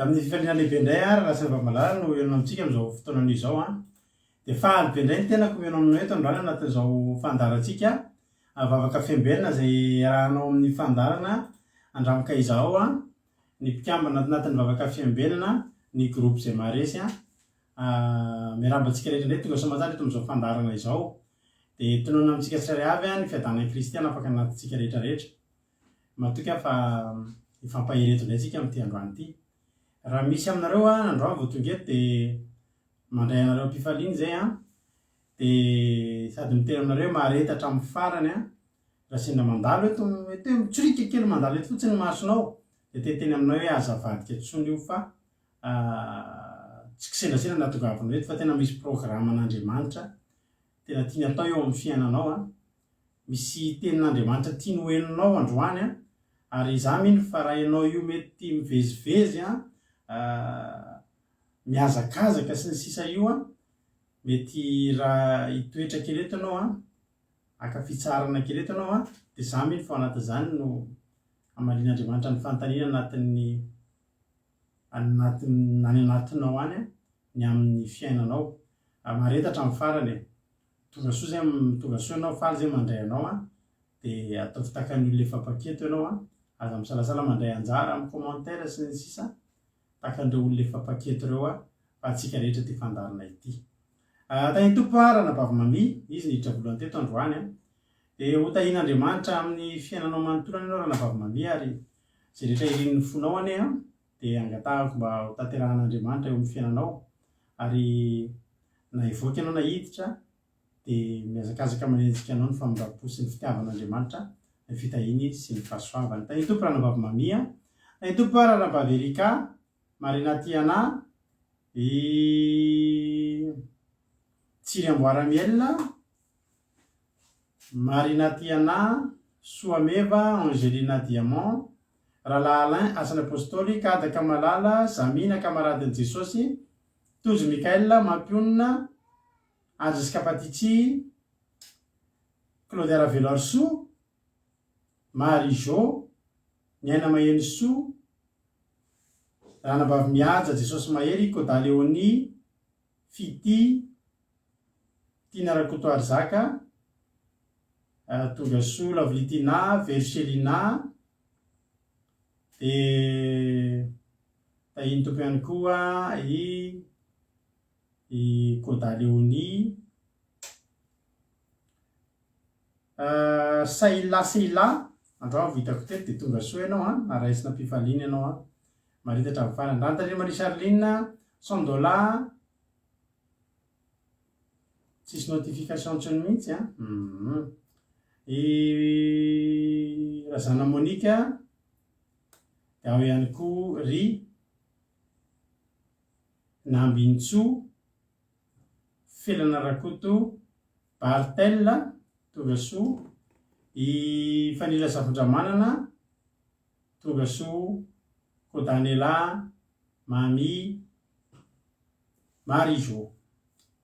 amin'ny fifaliana lehibe indray raha sy vamalala no eno amintsika amin'izao fotoana izao dia faly be indray ny tenako eno aminao eto androany anatin'izao fandarantsika vavaka fiambelona izay rahanao amin'ny fandarana andramaka izao ny mpikambana anatin'ny vavaka fiambelona ny groupe izay maharesy miarabantsika rehetra indray tonga soamantsara eto amin'izao fandarana izao dia tonoana amintsika tsirairay avy ny fiadanan'i Kristy afaka anatintsika rehetrarehetra matoka fa ifampahireto indray tsika amin'ity androany ity. Raha misy aminareo androany vao tonga eto dia mandray anareo mpifaliana izay dia sady miteny aminareo mahareta hatramin'ny farany raha sendra mandalo eto mitsorika kely mandalo eto fotsiny masonao dia teteny aminao hoe azavadika tsony io fa tsy kisendrasena nahatongavana eto fa tena misy programan'Andriamanitra tena tiany atao eo amin'ny fiainanao misy tenin'Andriamanitra tiany ho henonao androany ary izaho mino fa raha ianao io mety mivezivezy mihazakazaka sy ny sisa io mety raha hitoetra kely eto ianao akafitsarana kely eto ianao dia izaho mino fa anatin'izany no amalian'Andriamanitra ny fanontaniana any anatinao any ny amin'ny fiainanao mareta hatramin'ny farany tonga soa ianao faly izay mandray anao dia atao fitakan'olona efa paketo ianao aza misalasala mandray anjara amin'ny commentaire sy ny sisa takan'ireo olona efa paketo ireo fa atsika rehetra ty fandarana ity. Tany tompo ranabavy mami izy niditra voalohany teto androany dia ho tahian'Andriamanitra amin'ny fiainanao manontolana ianao ranabavy mami ary izay rehetra irin'ny fonao ane dia angatahako mba ho tanterahan'Andriamanitra eo amin'ny fiainanao ary na hivoaka ianao na hiditra dia mihazakazaka manenjika anao ny famindrapo sy ny fitiavan'Andriamanitra ny fitahiny sy ny fahasoavany. Tany tompo ranabavy mami tany tompo ranabavy Erika Marina Tiana Tsiry Amboaramielina Marina Tiana Soameva Angelina Diamant Rahalahy Alain Asany Apôstôly Kadaka Malala Zamina Kamaradin'i Jesosy Tozy Mikaela Mampionina Anjasika Patitsy Claude Ravelo Arsoa Marie Jo Niaina Maheny Soa Ranabavy Mihaja Jesosy Mahery Koda Leonie Fity Tina Rakoto Arzaka Tongasoa Lavlitina Verselina dia tahiny tompo ihany koa i Koda Leonie Saila androany vitako teto dia tonga soa ianao araisina mpifaliana ianao marita hatramin'ny farany. Rantaria Marie Charline Sandola tsisy notification ntsony mihitsy Razana Monika dia ao ihany koa ry Nambintso Felana Rakoto Bartella tonga soa i Fanila Safondramanana tonga soa Kodanela Mami Marijo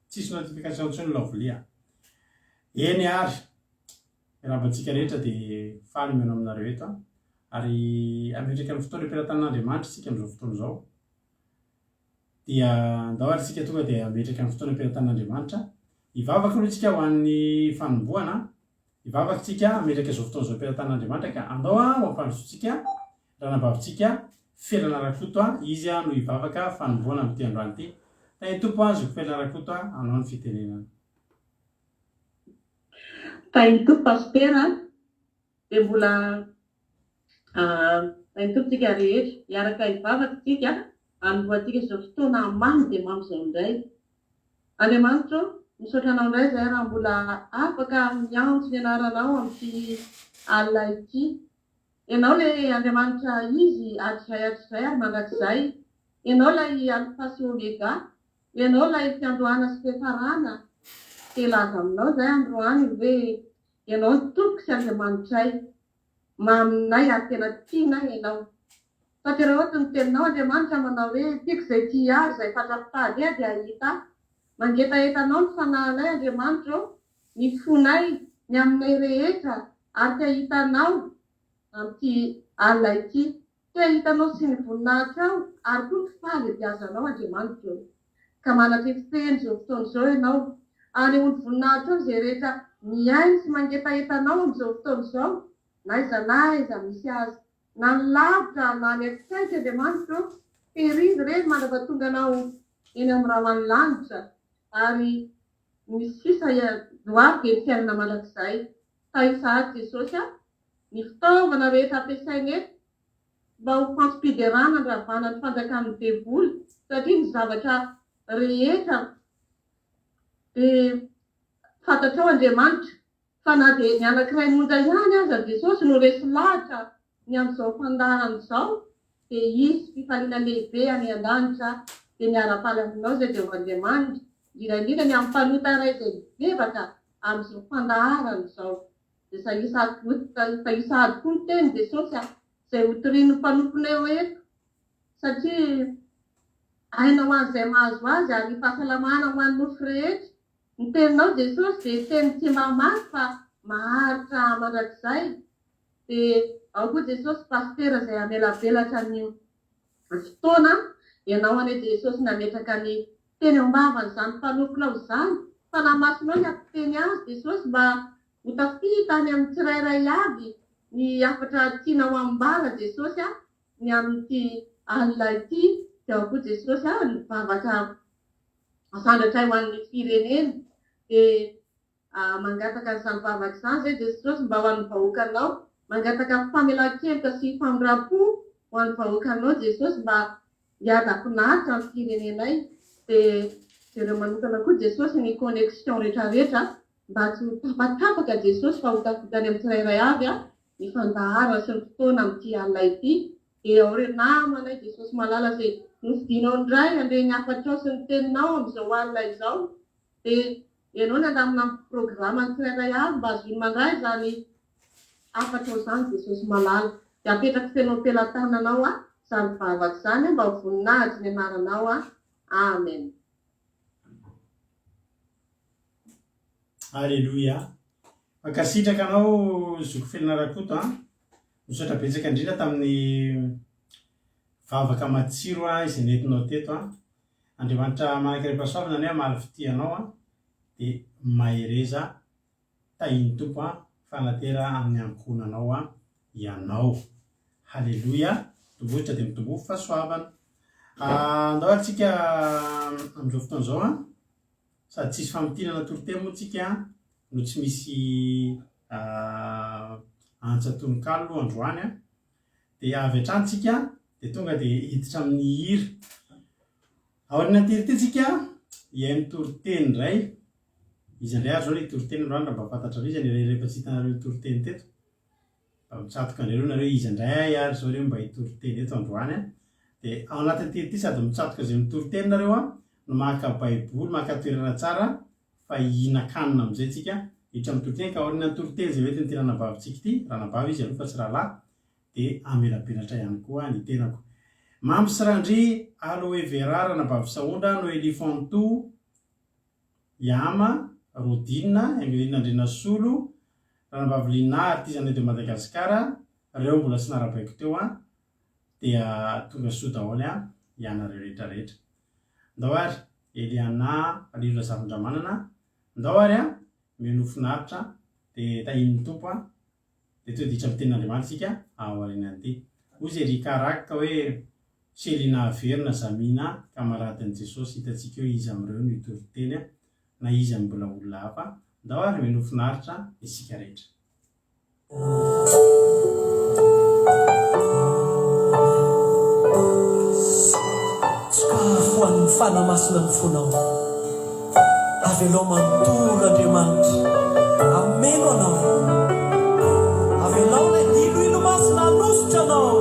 tsisy notification ntsony lavolia eny ary rabantsika rehetra dia faly meno aminareo eto ary ametraka amin'ny fotoana am-piaratan'Andriamanitra isika amin'izao fotoana izao dia andao ary isika tonga dia ametraka amin'ny fotoana am-piaratan'Andriamanitra hivavaka aloha isika ho an'ny fanomboana hivavaka isika ametraka izao fotoana izao am-piaratan'Andriamanitra ka andao ho ampandrosotsika ranabavitsika Felana Rakoto izy no hivavaka fanomboana amin'ity androany ity. Tany tompo azoko Felana Rakoto anao ny fitenenana. Tany tompo pastera dia mbola tany tompo tsika rehetra hiaraka hivavaka tsika hanomboantsika izao fotoana mamy dia mamy izay indray. Andriamanitra misaotra anao indray izay raha mbola afaka miantso ny anaranao amin'ity alina ity. Ianao ilay Andriamanitra izy atrizay ary mandrakizay. Ianao ilay alpha sy omega. Ianao ilay fiandohana sy fiafarana. Telaza aminao izay androany hoe ianao ny tompoko sy Andriamanitray. Maminay ary tena tianay ianao. Satria raha ohatra ny teninao Andriamanitra manao hoe tiako izay tia azy izay fandrafitady dia hita. Mangetahetanao ny fanahinay Andriamanitra ny fonay ny aminay rehetra ary tia hitanao amin'ity alina ity. te hitanao sy ny voninahitra ao ary koa ny faly mpiazanao Andriamanitra eo ka manatefitehany izao fotoana izao ianao ary ho ny voninahitra ao izay rehetra miainy sy mangetahetanao amin'izao fotoana izao na iza misy azy na ny lavitra na ny akaiky Andriamanitra terizy ireny mandrapatonga anao eny amin'ny raha lanitra ary misy sisa doavy dia ny fiainana mandrakizay tahisahady Jesosy ny fitaovana rehetra ampiasainy eto mba ho fampiderana ny ravana ny fanjakan'ny devoly satria ny zavatra rehetra dia fantatrao Andriamanitra fa na dia ny anankiray monja ihany aza Jesosy no resy lahatra ny amin'izao fandaharana izao dia isy fifaliana lehibe any an-danitra dia miara-paly aminao izay Jehovahandriamanitra indrindra ny amin'ny mpanota iray izay mibebaka amin'izao fandaharana izao dia sahisahady koa ny teny Jesosy izay hotorian'ny mpanomponay eo eto satria hainao an'izay mahazo azy ary ny fahasalamana ho an'ny nofo rehetra ny teninao Jesosy dia teny tsy mamaky fa maharitra mandrakizay dia ao koa Jesosy pastera izay amelabelatra ny fotoana ianao ane Jesosy nametraka ny teny ambavany izany mpanomponao izany fa namasinao ny ampiteny azy Jesosy mba ho tafita any amin'ny tsirairay avy ny afatra tianao ambala Jesosy ny amin'ity alina ity dia ao koa Jesosy nivavaka asandratray ho an'ny firenena dia mangataka n'izany vavaka izany zay Jesosy mba ho an'ny vahoakanao mangataka famelan-keloka sy famirapo ho an'ny vahoakanao Jesosy mba hiala-pinahitra amin'ny firenenay dia ireo manokana koa Jesosy ny connexion rehetrarehetra mba tsy ho tapatapaka Jesosy fa ho tafitany amin'ny tsirairay avy ny fandaharana sy ny fotoana amin'ity alina ity dia ao re namanay Jesosy malala izay nofidinao indray andre ny afatrao sy ny teninao amin'izao alina izao dia ianao ny andamina amin'ny programa ny tsirairay avy mba azony mandray izany afatrao izany Jesosy malala dia apetraka fenao pelantananao izany vavaka izany mba ho voninahitra ny anaranao amen. Alleluia. Mankasitraka anao zoko Fianaranakoto misaotra betsaka indrindra tamin'ny vavaka matsiro izay nentinao teto Andriamanitra manankiram-pahasoavana ny mahaly fitianao dia mahereza tahiny tompo fanatera amin'ny ankonanao ianao. Halleluia. Mitombohitra dia mitombo fahasoavana. Andao antsika amin'izao fotoana izao sady tsisy famotinana toroteny moa tsika no tsy misy antsatononkalo androany dia avy hatrany dia tonga dia hiditra amin'ny hira aoriana tery tsika hihaino toroteny indray izy indray ary zao ilay toroteny androany raha mba fantatra izy rehefa tsy hitanareo toroteny teto mba mitsatoka anareo nareo izy indray ary zao reo mba hitoroteny eto androany dia ao anatin'ny tery ity sady mitsatoka izay mitoroteny nareo no maka baiboly maka toerana tsara fa hihinan-kanina amin'izay tsika hiditra amin'ny toroteny ka aoriana ny toroteny izay mety ny tena ranabavitsika ity ranabavy izy aloha fa tsy rahalahy dia amelabelatra ihany koa ny tenako. Mamy sy randry aloe vera ranabavy saondra Noely Fanto Yama Rodina Emeline Andrinasolo ranabavy Lina artizana de Madagasikara reo mbola sy narabaiko teo dia tonga soa daholo ianareo rehetrarehetra. Ndao ary Eliana Alilo Zavandramanana ndao ary menofinaritra dia tahin'ny tompo dia toa ditra amin'ny tenin'Andriamanitra tsika ao aorianan'ity. Ozy Rikaraka hoe Selina Verina Zamina kamaradin'i Jesosy hitantsika eo izy amin'ireo no hitoroteny na izy amin'ny mbola olona hafa. Ndao ary menofinaritra isika rehetra. Ho an'ny fanamasina ny fonao avelao manontolo Andriamanitra ameno anao avelao ilay iloilo masina hanositra anao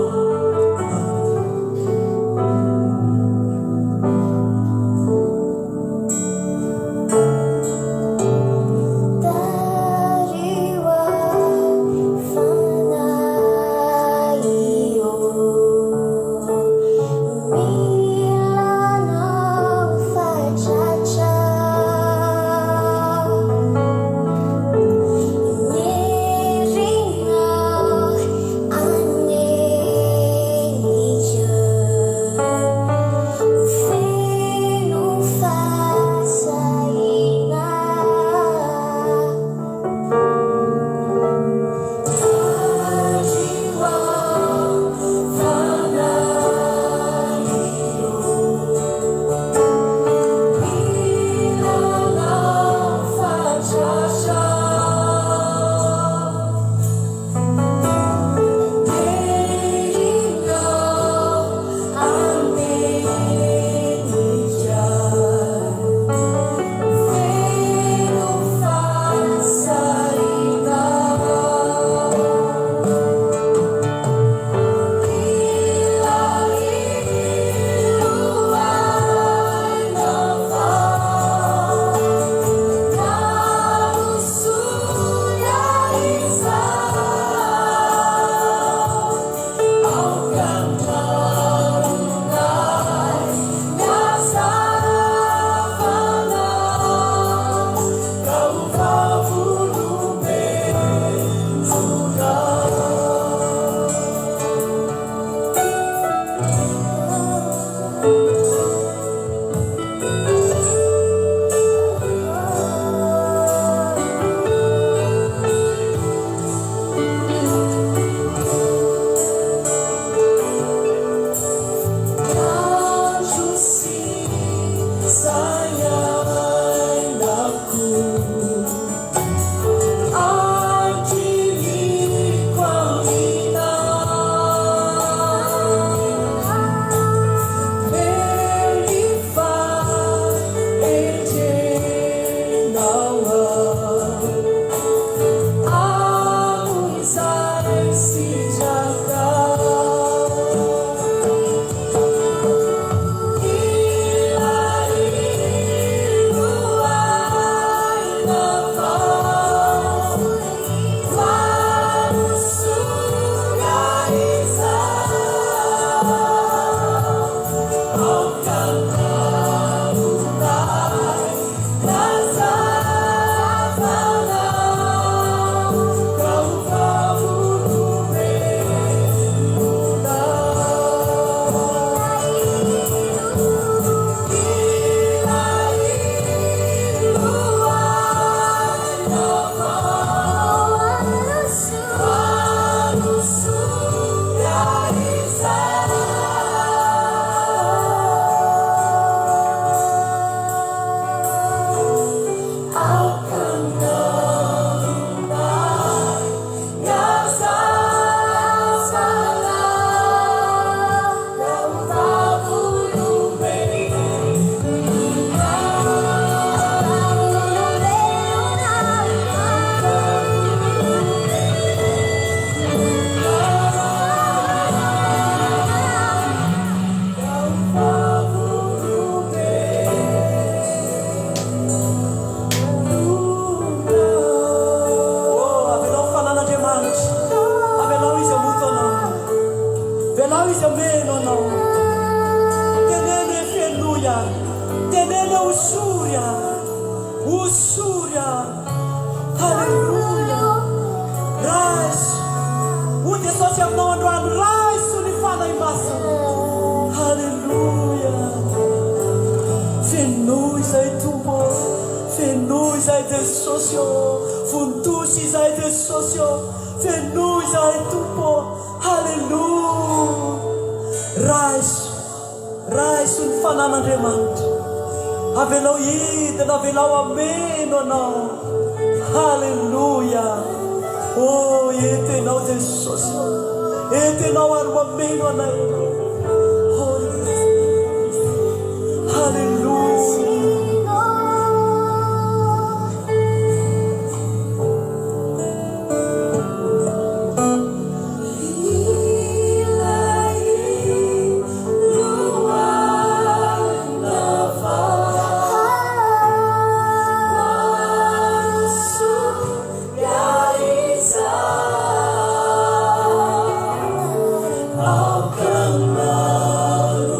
Yeah.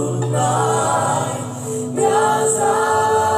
Alcanarunai, Gaza.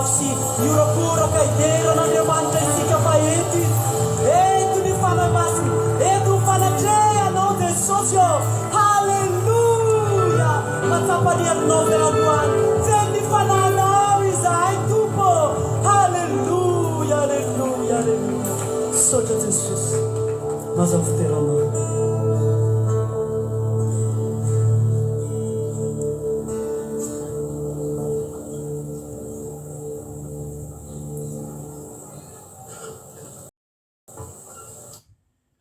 mafy sy miorakoraka ideran'Andriamanitra isika fa eto ny fanamasiny, eto ny fanatrehanao Jesosy ô. Halleluja! Matsapaniarinao ve Androany, feno ny fananao izahay Tompo. Halleluja, halleluja, halleluja. Misaotra Jesosy, mazava fiteranao.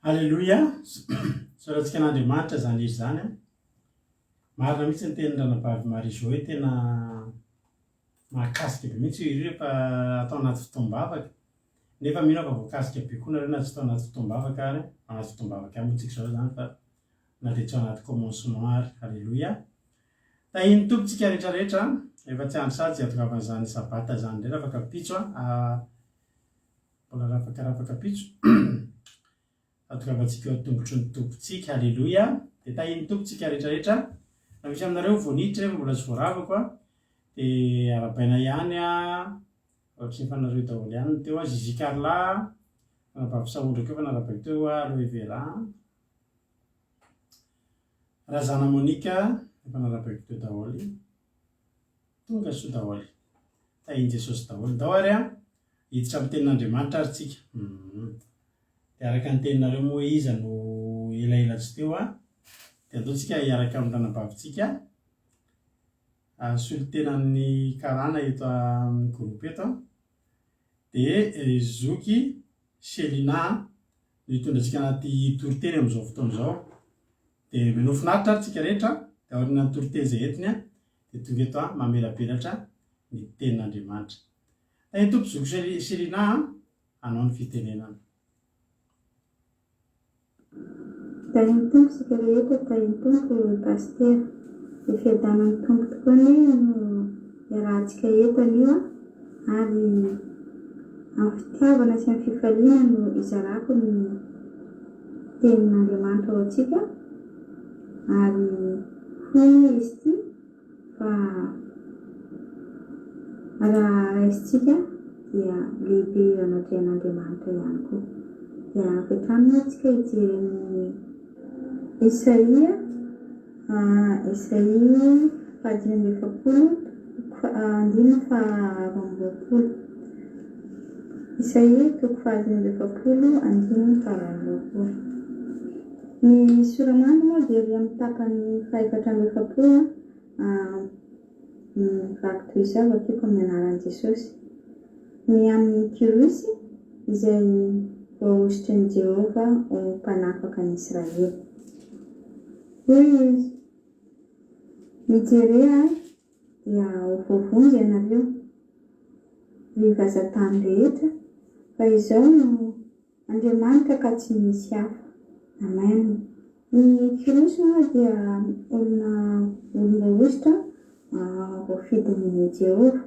Halleluja. Soratsika an'Andriamanitra zany izy zany. Marina mihitsy ny tenin'ny ranavavy Maria Joe tena mahakasika be mihitsy izy rehefa atao anaty fotoam-bavaka. Nefa mino fa voakasika be koa nareo na tsy atao anaty fotoam-bavaka ary anaty fotoam-bavaka motsika zao zany fa na dia tsy ao anaty commencement. Halleluja. Tahiny tompontsika rehetrarehetra efa tsy andro sady atokavan'izany sabata zany indray rafaka pitso mbola rafaka pitso atokavantsika eo tongotry ny tompontsika. Halleluja. Dia tahiny tompontsika rehetrarehetra na misy aminareo voaniditra rehefa mbola tsy voaravako dia arabaina ihany ohatry ny fanareo daholo ihany teo Zizi Carla nanavavy Saondraka eo fa narabaiko teo Aloe Vera, Razana Monika efa narabaiko teo daholo, tonga soa daholo, tahiny Jesosy daholo dao ary hiditra amin'ny tenin'Andriamanitra ary tsika. Dia araka ny teninareo moa iza no elaelatsy teo dia ataontsika hiaraka amin'ny ranabavitsika solitenan'ny karana eto amin'ny groupe eto dia Zoky Selina no hitondratsika anaty toriteny amin'izao fotoan'izao. Dia mino finaritra ary tsika rehetra dia aoriana ny toriteny izay entiny dia tonga eto mamelabelatra ny tenin'Andriamanitra. Tahiny tompo Zoky Selina hanao ny fitenenana. Tahiny tompo sika rehetra, tahiny tompo pasitera, ifiadanany tompo tokoa ny iarahantsika eto anio ary amin'ny fitiavana sy amin'ny fifaliana no izarako ny tenin'Andriamanitra ao antsika ary hono izy ity fa raha raisitsika dia lehibe eo anatrehan'Andriamanitra ihany koa. Dia afitrano antsika hijereny Isaia fahadimy efapolo andimy faharoambopolo. Isaia toko fahadimy efapolo andimy faharoambopolo. Ny soramandry moa dia ry amin'ny tapany fahaefatra amby efapolo vaky toy izao vakiako amin'ny anaran'i Jesosy. Ny amin'ny Kirosy izay voaositry ny Jehova ho mpanafaka ny Israely. Hoy mijery dia ho voavonjy ianareo ny vazatany rehetra fa izao no Andriamanitra ka tsy misy hafa. Amen. Ny Kirosy moa dia olona ositra voafidin'ny Jehova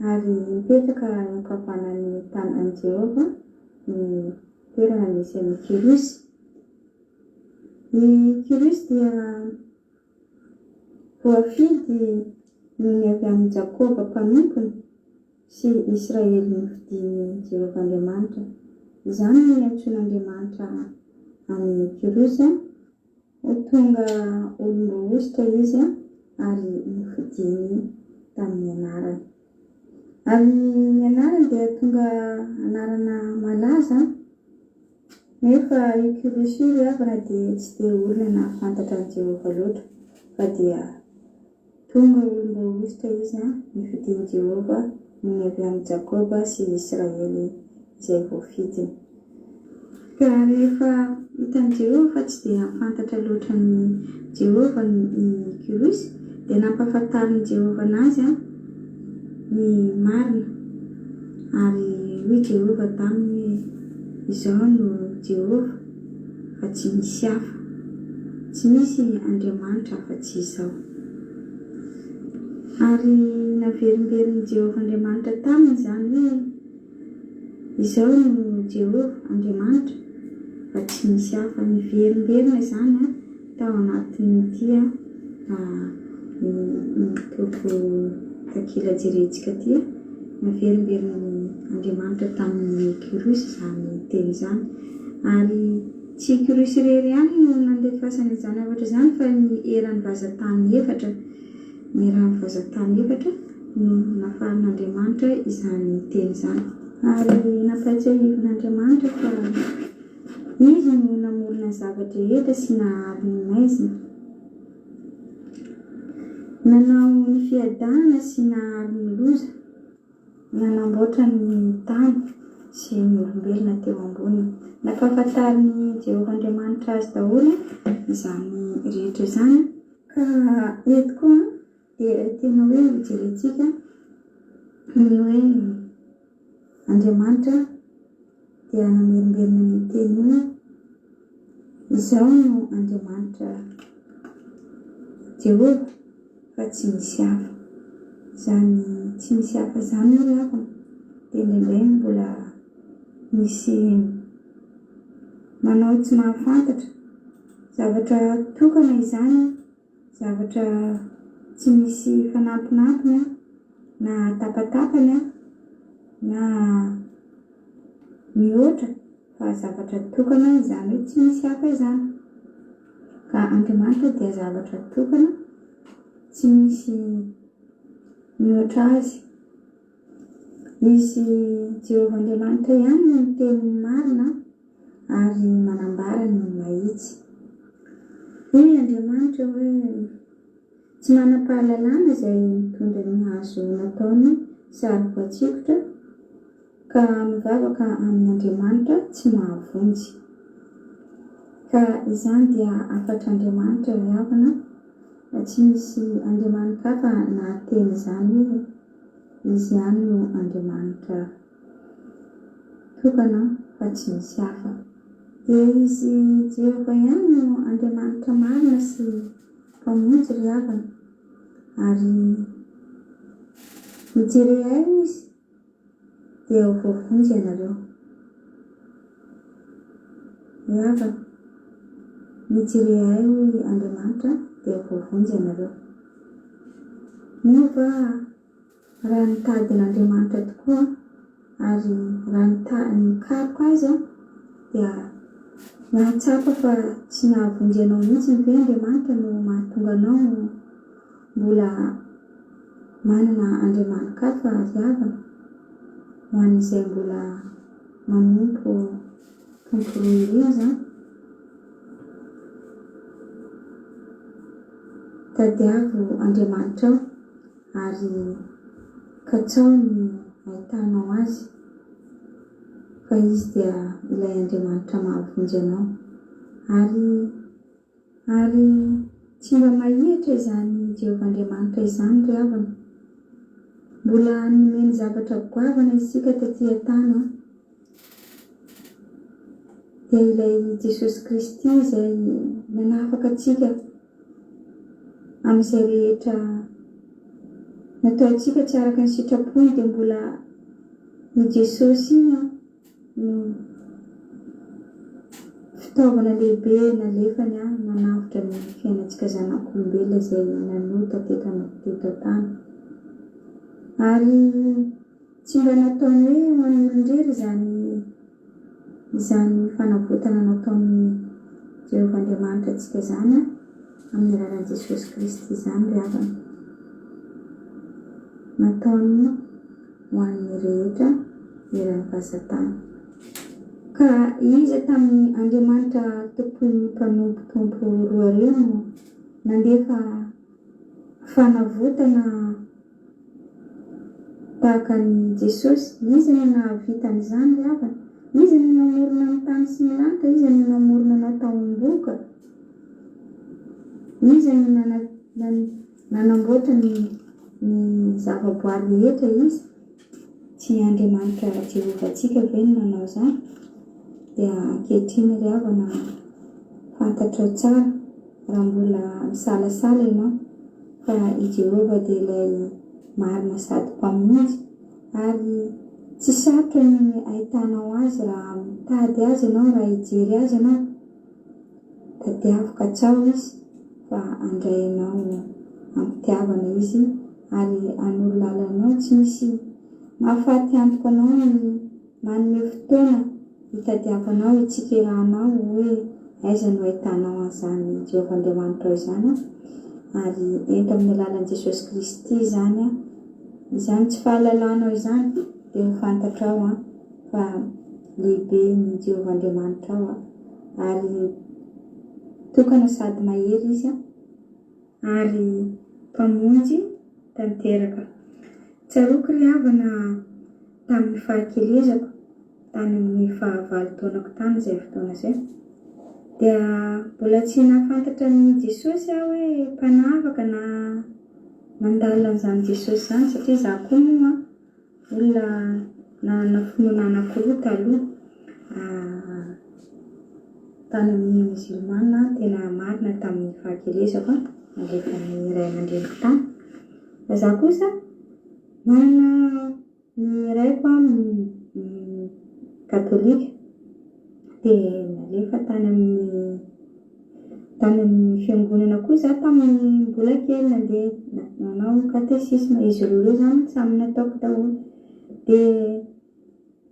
ary mipetraka eo ankavanan'ny tanan'i Jehova ny toerana misy an'ny Kirosy. Ny Kirosy dia voafidy ny avy amin'ny Jakoba mpanompony sy Israely nifidian'i Jehova Andriamanitra. Izany no antsoin'Andriamanitra amin'ny Kirosy ho tonga olom-boositra izy ary nifidiany tamin'ny anarany. Ary ny anarany dia tonga anarana malaza nefa io Kirosy io avana dia tsy dia olona nahafantatra an'i Jehova loatra fa dia tonga olom-boositra izy nifidian'i Jehova ny avy amin'ny Jakoba sy Israely izay voafidiny. Ka rehefa hitan'i Jehova tsy dia nahafantatra loatra ny Jehova ny Kirosy dia nampahafantarin'i Jehova anazy ny marina ary hoy Jehova taminy izao no Jehova fa tsy misy hafa, tsy misy Andriamanitra afa-tsy izao. Ary naverimberiny Jehova Andriamanitra taminy izany hoe izao no Jehova Andriamanitra fa tsy misy hafa. Niverimberina izany tao anatin'ity ny toko takila jerentsika ty naverimberiny Andriamanitra tamin'ny Kirosy izany teny izany. Ary tsy Kirosy irery ihany no nandefasana izany zavatra izany fa ny eran'ny vazantany efatra. Ny eran'ny vazantany efatra no nafarin'Andriamanitra izany teny izany. Ary nampatsiahivin'Andriamanitra fa izy no namorona zavatra rehetra sy nahary ny maizina. Nanao ny fiadanana sy nahary ny loza, nanamboatra ny tany sy ny olombelona teo amboniny. Nampahafantariny Jehovahandriamanitra azy daholo izany rehetra izany. Ka eto koa dia tena hoe mijerentsika ny hoe Andriamanitra dia namerimberina ny teny hoe izao no Andriamanitra Jehova fa tsy misy hafa. Izany tsy misy hafa izany no lafana dia indraindray mbola misy manao tsy mahafantatra zavatra tokana izany, zavatra tsy misy fanampinampina na tapatapany na mihoatra fa zavatra tokana izany hoe tsy misy hafa izany. Ka Andriamanitra dia zavatra tokana tsy misy mihoatra azy. Izy Jehovahandriamanitra ihany no miteny marina ary manambara ny mahitsy. Hoy Andriamanitra hoe tsy manam-pahalalana izay mitondra ny hazo nataony sary voatsikotra ka mivavaka amin'Andriamanitra tsy mahavonjy. Ka izany dia afatr'Andriamanitra ny havana, tsy misy Andriamanitra hafa nahateny izany hoe izy ihany no Andriamanitra tokana fa tsy misy hafa. Dia izy Jehova ihany no Andriamanitra marina sy mpamonjy ry havana. Ary mijery ahy izy dia ho voavonjy ianareo. Ry havana, mijery ahy Andriamanitra dia ho voavonjy ianareo. Mova raha nitadin'Andriamanitra tokoa ary raha nikaroka azy dia nahatsapa fa tsy nahavonjy anao mihitsy ny hoe Andriamanitra no mahatonga anao mbola manana Andriamanitra hafa ry havana, ho an'izay mbola manompo tompo rohiriza. Tadiavo Andriamanitra ary katsao ny ahitanao azy, fa izy dia ilay Andriamanitra mahavonjy anao. Ary tsy mba mahihatra izany Jehovahandriamanitra izany ry havana. Mbola nomeny zavatra goavana isika taty an-tany dia ilay Jesosy Kristy izay nanafaka antsika amin'izay rehetra natao antsika tsy araka ny sitrapony. Dia mbola ny Jesosy iny no fitaovana lehibe nalefany nanavotra ny fiainantsika zanak'olombelona izay nanota teto an-tany. Ary tsy mba nataony hoe ho an'ny olon-drery izany fanavotana nataony Jehovahandriamanitra antsika izany amin'ny alalan'i Jesosy Kristy izany ry havana. Nataony ho an'ny rehetra eran'ny vazantany. Ka iza tamin'ny Andriamanitra tompon'ny mpanompotompo roa ireo no nandefa fanavotana tahaka ny Jesosy. Izy no nahavita an'izany ry havana. Izy no namorona ny tany sy ny lanitra. Izy no namorona natao omboka. Izy no nanamboatra ny zavaboary rehetra. Izy tsy Andriamanitra Jehovantsika ve no nanao izany? Dia ankehitriny ry havana fantatrao tsara raha mbola misalasala ianao fa i Jehova dia ilay marina sady mpamonjy, ary tsy sarotra ny ahitanao azy raha mitady azy ianao, raha hijery azy ianao. Tadiavo katsao izy fa andrainao amin'ny fitiavana izy ary anolo lalanao. Tsy misy mahafaty antoka anao ny manome fotoana hitadiavanao hitsikerahanao hoe aiza no ahitanao an'izany Jehovan-Diamanitra izany ary eto amin'ny alalan'i Jesosy Kristy izany izany tsy fahalalanao izany dia ho fantatrao fa lehibe ny Jehovan-Diamanitra ao ary tokana sady mahery izy ary mpamonjy tanteraka. Tsaroako ry havana tamin'ny fahakelezako tany amin'ny 9 taonako tany izay fotoana izay dia mbola tsy nahafantatra ny Jesosy aho hoe mpanavaka na mandala an'izany Jesosy izany satria za koa moa olona nanana finoana anankiroa taloha tany amin'ny musulmana tena marina tamin'ny fahakelezako nalefa ny ray aman-dreniko tany. Fa za kosa manana ny raiko katolika dia nalefa tany amin'ny fiangonana koa za tamin'ny mbola kely nandeha nanao katesisma izy roa zany samy nataoko daholo dia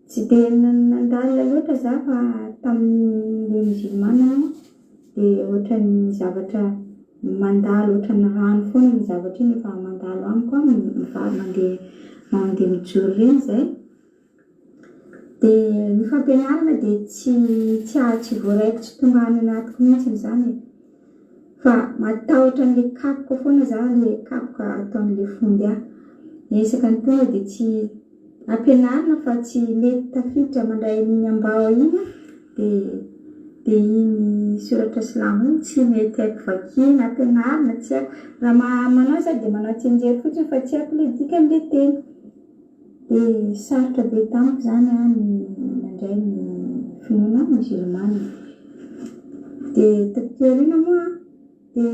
tsy dia nandalina loatra za fa tamin'ny musulmana dia ohatran'ny zavatra mandalo ohatran'ny rano foana ny zavatra iny efa mandalo amiko mandeha mijoro reny zay dia ny fampianarana dia tsy voaraiko tsy tonga any anatiko mihitsy zany fa matahotra an'ilay kapoka foana za ilay kapoka ataon'ilay fondy ahy esaka ny tonga dia tsy ampianarina fa tsy mety tafiditra mandray ny ambao iny dia iny soratra silamo iny tsy mety haiko vakina ampianarina tsy haiko raha manao za dia manao tsenjery fotsiny fa tsy haiko ilay dikan'ilay teny dia sarotra be tamiko zany nandray ny finoana musulmana dia tapiarina moa dia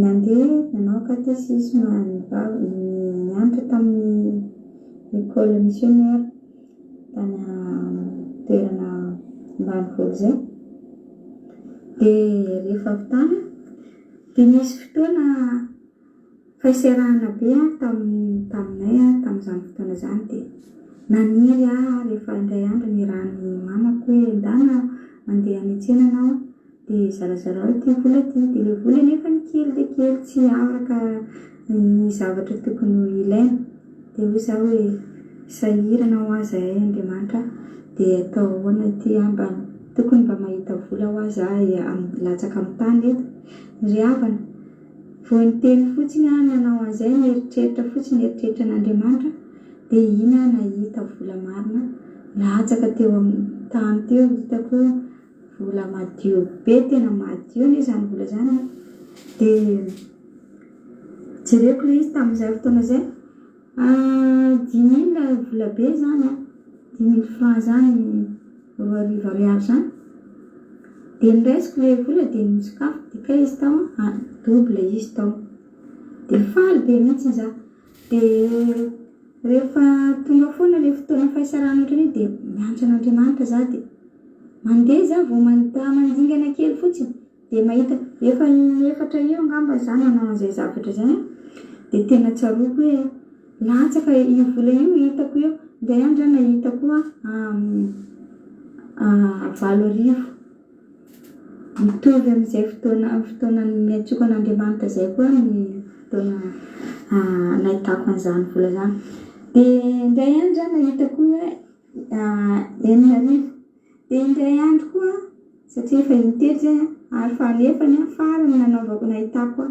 nandeha nanao katesisma nianatra tamin'ny école missionnaire tany toerana mbanivolo zay dia rehefa avy tany dia nisy fotoana fahaserahana be taminay tamin'izany fotoana izany dia naniry rehefa indray andro ny rahan'ny mamako hoe ndana mandeha miantsena anao dia zarazarao ity vola ity dia ilay vola nefa ny kely dia kely tsy afaka ny zavatra tokony ho ilaina dia hoy za hoe sahirana ho aza Andriamanitra dia atao ahoana ity mba tokony mba mahita vola ho aza latsaka amin'ny tany eto ry havana vao niteny fotsiny nanao an'izay nieritreritra fotsiny eritreritra n'Andriamanitra dia iny nahita vola marina latsaka teo amin'ny tany teo hitako vola madio be tena madio ny izany vola izany dia jereko ilay izy tamin'izay fotoana izay 10,000 vola be zany 10,000 francs zany 2,000 ariary zany dia niraisiko ilay vola dia nisokafo dia ka izy tao double izy tao dia faly be mihitsy za dia rehefa tonga foana ilay fotoana fahasarana ohatrany dia mianatra an'Andriamanitra za dia mandeha za vao mandingana kely fotsiny dia mahita efa efatra eo angamba za nanao an'izay zavatra zany dia tena tsaroako hoe latsaka io vola io hitako eo indray andro nahita koa 7,000 mitovy amin'izay fotoana niantsoako an'Andriamanitra izay koa ny fotoana nahitako an'izany vola zany dia indray andro nahita koa 9,000 dia indray andro koa satria efa intely zay ary fahalefany farany nanaovako nahitako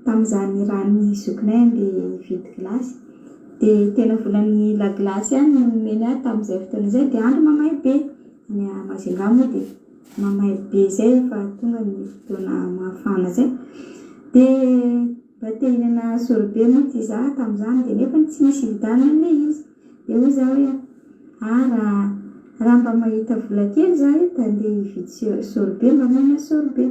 tamin'izany rano zokinay andeha hividy gilasy dia tena volan'ny la gilasy ihany nomeny ahy tamin'izay fotoana izay dia andro mamay be ny Majunga moa dia mamay be zay fa tonga ny fotoana mafana zay dia mba te hinana sorbe moa ty za tamin'izany dia nefa tsy misy vidana ilay izy dia hoy za hoe raha mba mahita vola kely za eto andeha hividy sorbe mba mihinana sorbe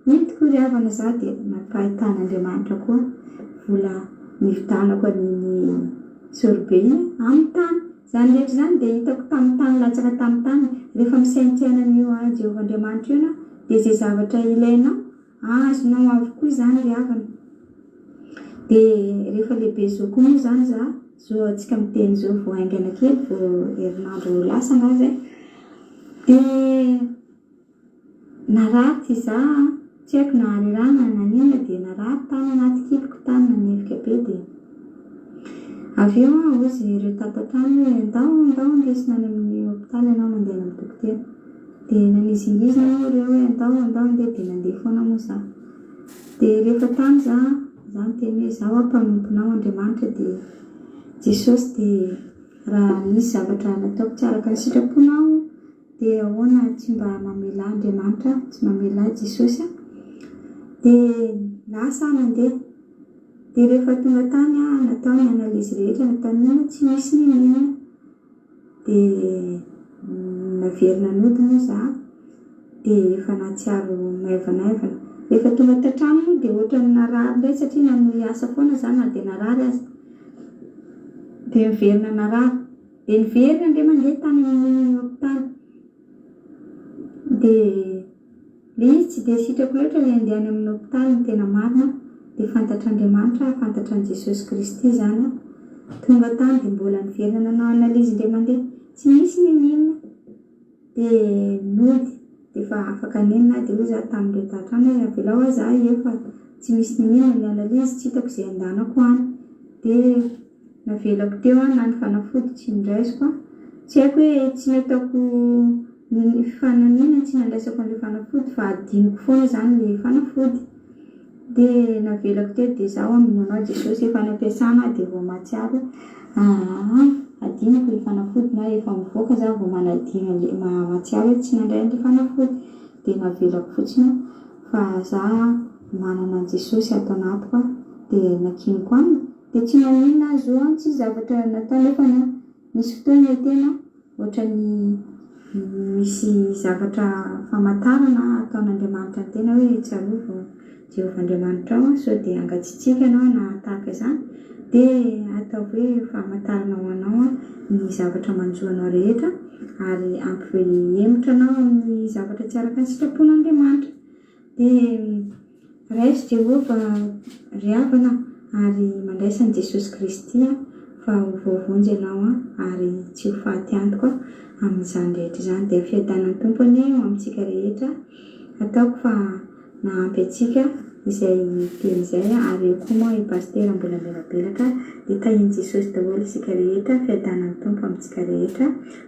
nitiko ry havana za dia mampahitan'Andriamanitra koa vola nividanako an'iny sorbe iny amin'ny tany zany rehetra zany dia hitako tamin'ny tany latsaka tamin'ny tany rehefa misaintsainan'io Jehovan-Diamanitra io dia izay zavatra ilainao azonao avokoa izany ry havana dia rehefa lehibe zao koa moa zany za zao atsika miteny zao vao aingana kely vao herinandro lasa angazy dia naraty za tsy haiko na harirana na inona dia naraty tany anaty kiloko tany nanefika be dia avy eo ozy ireo tatatany hoe andao ndesina any amin'ny hopitaly ianao mandeha amin'ny dokotera dia nanizingizina ireo hoe andao andeha dia nandeha foana moa za dia rehefa tany za miteny hoe zaho mpanomponao Andriamanitra dia Jesosy dia raha misy zavatra nataoko tsy araka ny sitraponao dia ahoana tsy mba mamela Andriamanitra tsy mamela Jesosy dia lasa nandeha dia rehefa tonga tany natao ny analizy rehetra nataonina tsy misy ninina dia naverina nody moa za dia efa natsiaro maivanaivana rehefa tonga tantrano moa dia ohatra ny narary indray satria nanohy asa foana za na dia narary aza dia miverina narary dia niverina ndray mandeha tany amin'ny hopitaly dia le izy tsy dia sitrako loatra le andeha amin'ny hopitaly ny tena marina dia fantatr'Andriamanitra fantatra ny Jesosy Kristy zany tonga tany dia mbola niverina nanao analizy indray mandeha tsy misy ninina dia nody dia efa afaka nenina dia hoy za tamin'ireo tahatrany hoe avelao aho za efa tsy misy ninina ny analizy tsy hitako izay andanako any dia navelako teo na ny fanafody tsy nindraisiko tsy haiko hoe tsy nataoko ny fananina tsy nandraisako an'ilay fanafody fa adiniko foana zany ilay fanafody dia navelako teo dia zaho aminanao Jesosy efa nampiasana dia vao mahatsiaro adiniko ilay fanafody na efa mivoaka za vao manadina mahatsiaro hoe tsy nandray an'ilay fanafody dia navelako fotsiny fa za manana an Jesosy ato anatiko dia nakiniko aminy dia tsy maninona azo tsy zavatra natao nefa misy fotoana tena ohatra ny misy zavatra famantarana ataon'Andriamanitra ny tena hoe tsarovo Jehovah-Andriamanitra ao sao dia angatsitsika ianao na tahaka izany dia atao hoe famantarana ho anao ny zavatra manjoanao rehetra ary ampihemitra anao amin'ny zavatra tsy araka ny sitrapon'Andriamanitra dia raisy Jehovah riavana ary mandraisan'i Jesosy Kristy fa ho voavonjy ianao ary tsy ho faty antoka amin'izany rehetra izany dia fiadanan'ny tompony eo amintsika rehetra ataoko fa nahampy antsika izay teny izay ary eo koa moa i pastera mbola melabelaka dia tahiny Jesosy daholo isika rehetra fiadanan'ny tompo amintsika rehetra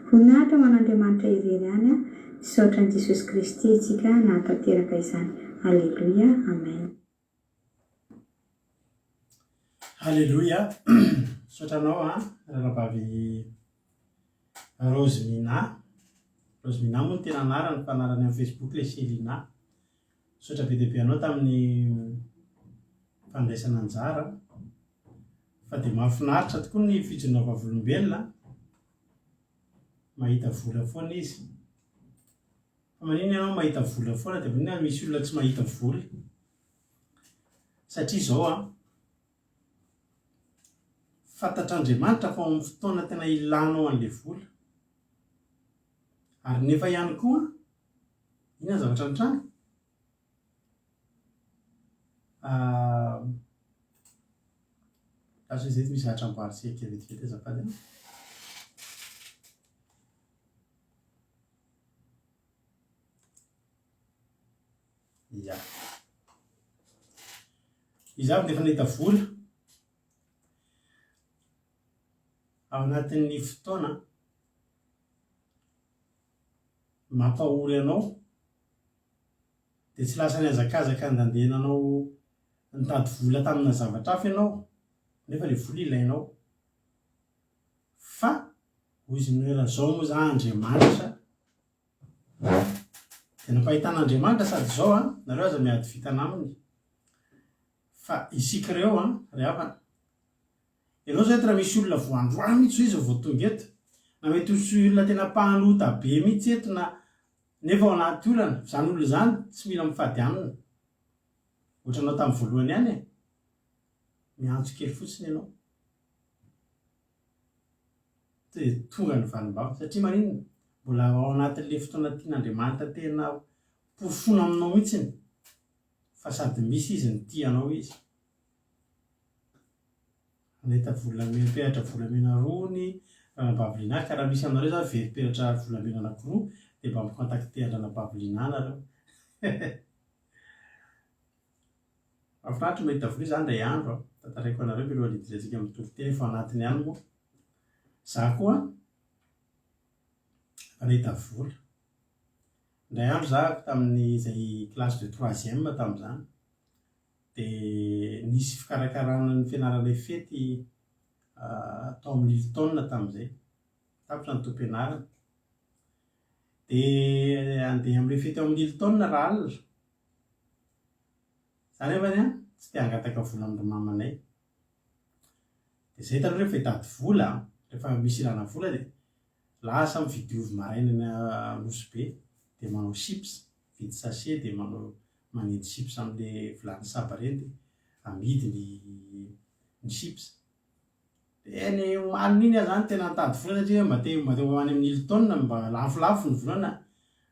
voninahitra ho an'Andriamanitra irery any saotran'i Jesosy Kristy itsika nahatanteraka izany. Alleluia, amen. Alleluia. Saotranao rahavavy Rosemina moa ny tena anarany fanarany amin'ny Facebook ilay Selina. Sotra be dia be anao tamin'ny fandraisana anjara fa dia mahafinaritra tokoa ny fijona vavolombelona mahita vola foana izy fa manino ianao mahita vola foana dia manino misy olona tsy mahita vola satria izao fantatr'Andriamanitra fa amin'ny fotoana tena ilanao an'ilay vola ary nefa ihany koa inona zavatra nitrany azo izay misy zatra amboarisika vetivety azafady ya izaho nefa nahita vola ao anatin'ny fotoana mampahory anao dia tsy lasa ny azakazaka andandehananao nitady vola tamina zavatra hafa ianao nefa ilay vola ilainao fa hoy izy noeran'izao moa za Andriamanitra dia nampahitan'Andriamanitra sady izao nareo aza miady vitana aminy fa isika ireo ry havana ianao zao eto raha misy olona voandroany mihitsy zao izy vao tonga eto na mety misy olona tena mpahalota be mihitsy eto na nefa ao anaty olana izany olona izany tsy mila mifady aminy ohatranao tamin'ny voalohany ihany miantso kely fotsiny ianao dia tonga ny valim-bava satria maninona mbola ao anatin'ilay fotoana tian'Andriamanitra tena pofona aminao mihitsiny fa sady misy izy ny tianao izy nahita volamena peratra volamena rony babilina ka raha misy aminareo za very peratra volamena anankiroa dia mba mikontaktehandrana babilina nareo mahafinaritra mahita vola zany ilay andro tantaraiko anareo miloha lidizantsika mitoviteny efa anatiny ihany moa za koa nahita vola indray andro za tamin'ny izay classe de 3e tamin'izany dia nisy fikarakarana ny fianaran'ilay fety tao amin'ny Hilton tamin'izay tapitra ny tom-pianarana dia andeha amin'ilay fety ao amin'ny Hilton raha alina za nefany a tsy tia hangataka vola amin'ny mamanay dia izay hitanao rehefa hitady vola rehefa misy ilana vola dia lasa mividy ovy maraina ny Nosy Be dia manao chips vidy sachet dia manendy chips amin'ilay vilany saba ireny dia amidy ny chips dia ny omanina iny aho zany tena nitady vola satria mba te ho any amin'ny Hilton mba lafolafo ny volana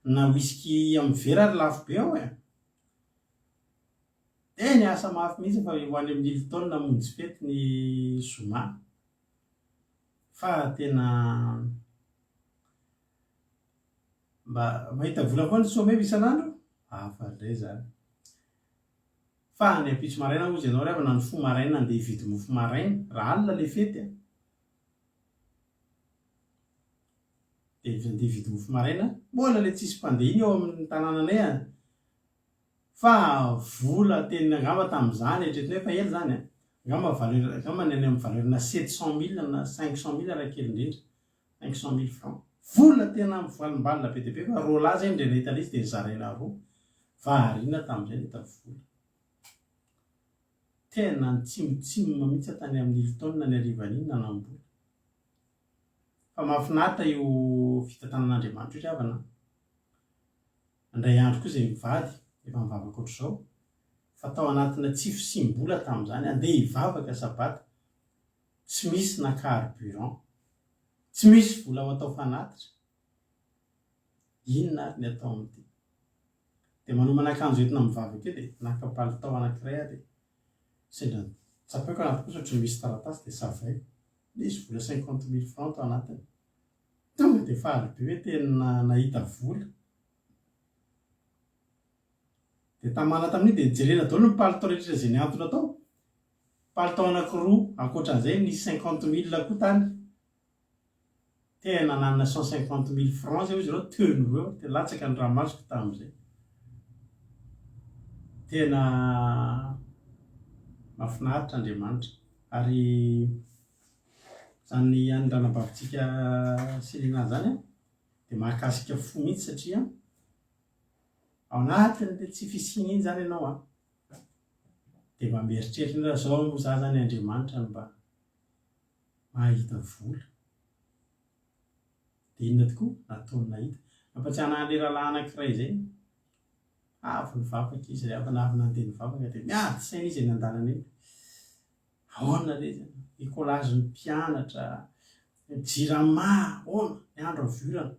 na whisky amin'ny vera ary lafo be ao dia ny asa mafy mihitsy fa ho any amin'ny Hilton monjy fety ny zoma fa tena mba mahita vola koa ny someva isan'andro hafa indray zany fa ny ampitso maraina ozy ianao rehefa na ny fo maraina andeha hividy mofo maraina raha alina ilay fety dia andeha hividy mofo maraina mbola ilay tsisy mpandeha iny eo amin'ny tanànanay fa vola teny angamba tamin'izany eritreretina hoe fa ela zany angamba ny any amin'ny valerina 700 000 na 500 000 raha kely indrindra 500 000 francs vola tena mivoalim-balina be dia be fa roa lahy zay indray nahita izy dia nizaraina roa variana tamin'izay nahita vola tena nitsimotsimo mihitsy tany amin'ny Hilton ny arivan'iny nanambola fa mahafinaritra io fitantanan'Andriamanitra io havana indray andro koa izay mivady efa mivavaka ohatr'izao fa tao anatina tsy fisim-bola tamin'izany andeha hivavaka sabata tsy misy na carburant tsy misy vola ho atao fanatitra inona ary ny atao amin'ity dia manomana akanjo entina mivavaka eo dia naka palitao anankiray aho dia sendra tsapaiko anaty kosa ohatry misy taratasy dia savay misy vola 50 000 francs tao anatiny tonga dia faly be hoe tena nahita vola dia tamana tamin'iny dia nijerena daholo ny palitao rehetra izay niantona tao palitao anankiroa ankoatran'izay nisy 50 000 koa tany tena nanana 150 000 francs zay izy ireo teno eo dia latsaka ny rahamasoko tamin'izay tena mahafinaritra Andriamanitra ary zany andranam-bavitsika Selina zany dia mahakasika fo mihitsy satria ao anatin'ilay tsy fisiana iny zany ianao dia mba mieritreritra zao za zany Andriamanitra mba mahita vola dia inona tokoa nataony nahita mampatsiahana an'ilay rahalahy anankiray izay avy nivavaka izy rehefa avy nandeha nivavaka dia miady saina izy eny an-dalana eny ahoana ilay zany écolage ny mpianatra jirama ahoana ny andro avorana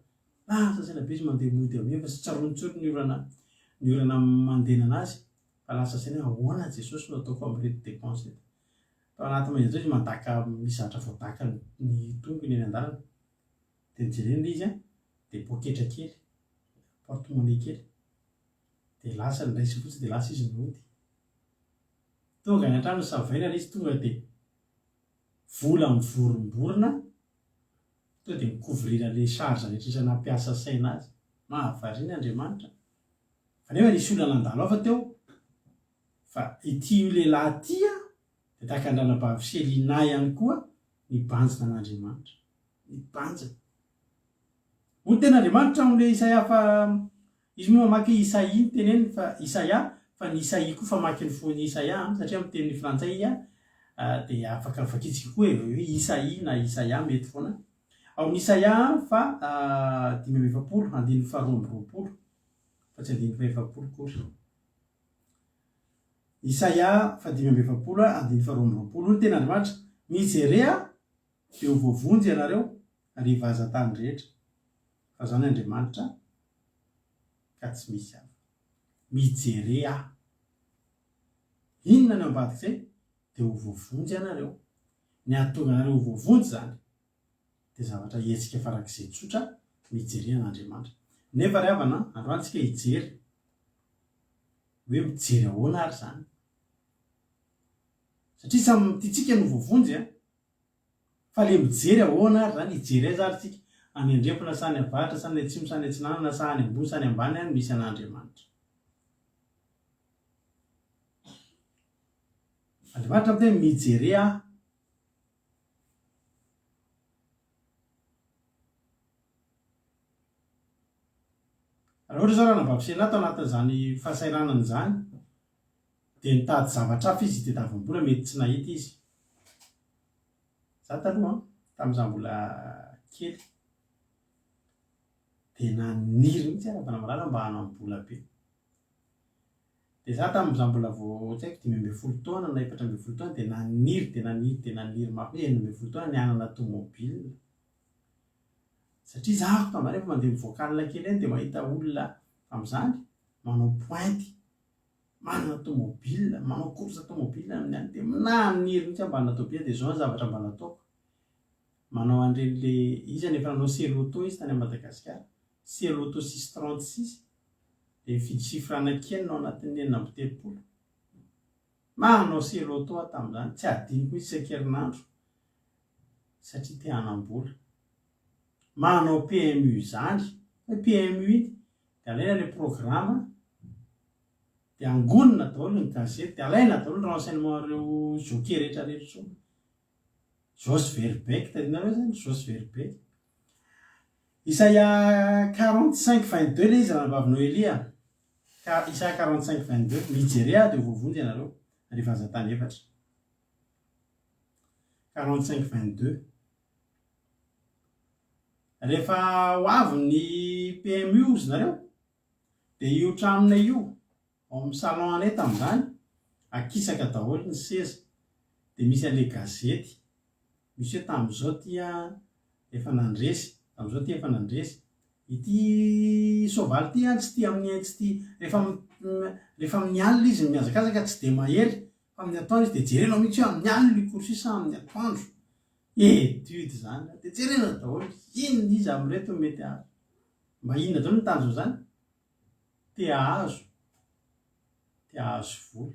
lasa saina be izy mandeha mody amin'io fa tsy tsaronitsoro ny orana mandena anazy fa lasa saina ahoana Jesosy no ataoko amin'ny reto dépense eto tao anaty manjao izy mandaka mizatra voadaka ny tongony eny an-dalana dia nijerena izy dia poketra kely porte-monnaie kely dia lasa niraisy fotsy dia lasa izy nody tonga any an-trano savaina izy tonga dia vola mivorom-borona tonga dia mikovrira ilay charge rehetra nampiasa saina azy mahavariana Andriamanitra fa nefa nisy olona nandalo afa teo fa ity lehilahy ty dia tahaka andranam-bavy Selina ihany koa nibanjina an'Andriamanitra nibanjina hoy tena Andriamanitra amin'ilay Isaia fa izy moa mamaky Isaia ny teneny fa Isaia fa ny Isaia koa fa maky ny foany Isaia satria amin'ny tenin'ny frantsay dia afaka vakitsika koa hoe Isaia na Isaia mety foana ao amin'ny Isaia fa 5:20 andiny faharoa fa tsy andiny faha-efapolo kory Isaia fa 5:20 andiny faharoa ny tena Andriamanitra mijerea dia ho voavonjy ianareo ary vazan-tany rehetra fa zany Andriamanitra ka tsy misy hafa mijerea inona ny ambadika izay dia ho voavonjy ianareo ny atonganareo voavonjy zany dia zavatra hetsika farak'izay tsotra mijery an'Andriamanitra. Nefa ry havana androantsika hijery hoe mijery ahoana ary zany, satria samy tiatsika no voavonjy fa le mijery ahoana ary zany hijery aiza ary tsika any andrefana sa any avatra sa ny atsimo sa ny atsinanana sa any ambony sa ny ambany any misy an'Andriamanitra. Andriamanitra am'teny mijery aho. Raha ohatra zao ranabavy tao anatin'izany fahasairanana zany dia nitady zavatra hafa izy tadiavam-bola mety tsy nahita izy. Za taloha tamin'izaho mbola kely dia naniry mihitsy ara banamalala mba hanam-bola be. Dia za tamin'izaho mbola vao tsy haiko 5 taona na 4 taona dia naniry mafy hoe 5 taona ny hanana tomobile. Satria zahako tamin'izany efa mandeha mivoakalina kely eny dia mahita olona amin'izany manao pointy, manana tomobile, manao course tomobile amin'ny any, dia naniry mihitsy mba hanana tomobile. Dia zao ny zavatra mba nataoko, manao an'ireny le izy nefa nanao seloto izy tany Madagasikara, seloto 636 dia mifidy chiffre anankely no anatin'ny 4 manao seloto aho tamin'izany, tsy adiniko izy isan-kerinandro satria te hanam-bola. Manao PMU zany, PMU ity dia alaina le programa dia angonina daholo ny gazety, dia alaina daholo ny renseignement-reo jockey rehetrarehetra io. Jos Verbeek tadinareo zany, Jos Verbeek. Isaia 45:22 le izy ranabavy Noelia. Isaia 45:22 Nigeria dia voavonjy ianareo rehefa azan-tany efatra. 45:22 rehefa ho avy ny PMU izy nareo dia io tranonay io ao amin'ny salon anay tamin'izany akisaka daholo ny seza, dia misy an'ilay gazety misy hoe tamin'izao tia efa nandresy ity soavaly ity tsy tia amin'ny tsy tia rehefa amin'ny alina izy miazakazaka tsy dia mahery, fa amin'ny atoandro izy dia jerenao mihitsy hoe amin'ny alina io course sa amin'ny atoandro. Etude zany dia jerena daholo inona izy amin'ireto mety azo, mba inona daholo ny tanjo zany, te ahazo vola.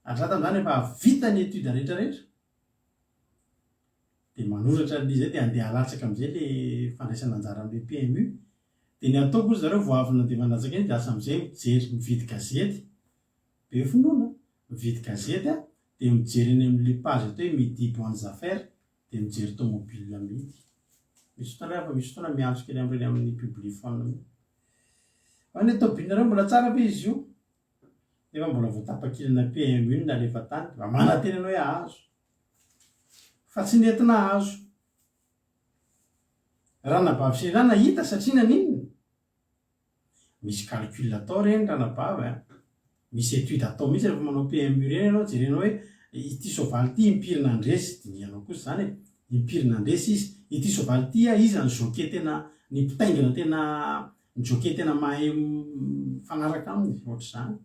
Ary za tamin'izany efa vita ny etude rehetrarehetra dia manoratra izay dia andeha halatsaka amin'izay le fandraisana anjara amin'ilay PMU. Dia ny ataoko izy zareo vao avy nandeha manatsaka iny dia asa amin'izay mijery mividy gazety be finoana, mividy gazety dia mijery eny amin'ilay page atao hoe midi bonnes affaires dia mijery tomobile amidy. Misy fotoana miantso kely amin'ireny amin'ny publiphone. Fa ny tomobile-nareo mbola tsara be izy io, nefa mbola voatapakilina PMU nalefa tany mba manantenana hoe ahazo, fa tsy nentina ahazo. Ranabavy sy rana hita satria naninona? Misy calcul atao reny ranabavy, misy étude atao mihitsy rehefa manao PMU reny ianao, jerenao hoe ity soavaly ity impirina andresy, dinianao kosa zany impirina andresy izy, ity soavaly ity izy ny jockey tena ny mpitaingina tena ny jockey tena mahay fanaraka aminy ohatr'izany.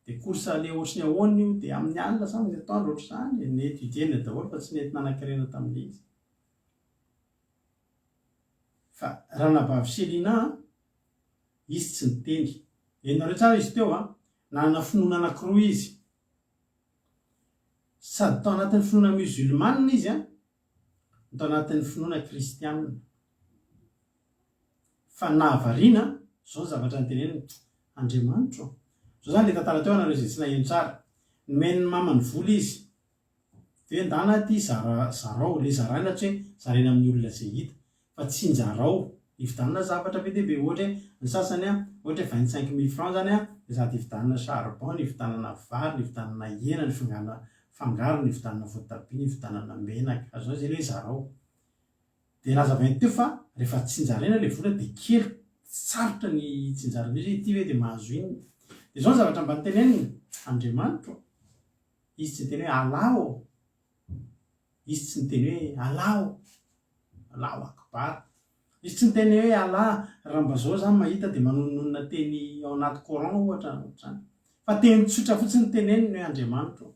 Dia course le ohatrany ahoana io dia amin'ny alina sa amin'ny atoandro ohatr'izany, ny étudiena daholo fa tsy nentina anankirenana tamin'ilay izy. Fa ranabavy Selina izy tsy niteny, henonareo tsara izy teo nanana finoana anankiroa izy, sady tao anatin'ny finoana musulmane izy tao anatin'ny finoana kristianina. Fa nahavariana zao ny zavatra niteneniny, Andriamanitra zao zany le tantara teo anareo izay tsy naheno tsara, nomeny ny mamany vola izy dia ndana ty zarao le zaraina tsy hoe zaraina amin'ny olona izay hita fa tsy njarao hividanana zavatra be dia be. Ohatra hoe ny sasany ohatra hoe 25 000 francs zany dia sady hividanana charbon, ny hividanana vary, ny hividanana hena, ny fangaro, ny hividanana voatabia, ny hividanana menaka, zao izay le zarao. Dia lazavainy teo fa rehefa tsy njaraina ilay vola dia kely sarotra ny tsinjarana izy ity hoe dia mahazo inona. Dia zao ny zavatra mba niteneniny, Andriamanitra izy tsy niteny hoe alao, izy tsy niteny hoe alao akbar, izy tsy niteny hoe alà raha mba zao zany mahita dia manononona teny ao anaty coran ohatra, fa teny tsotra fotsiny niteneniny hoe Andriamanitra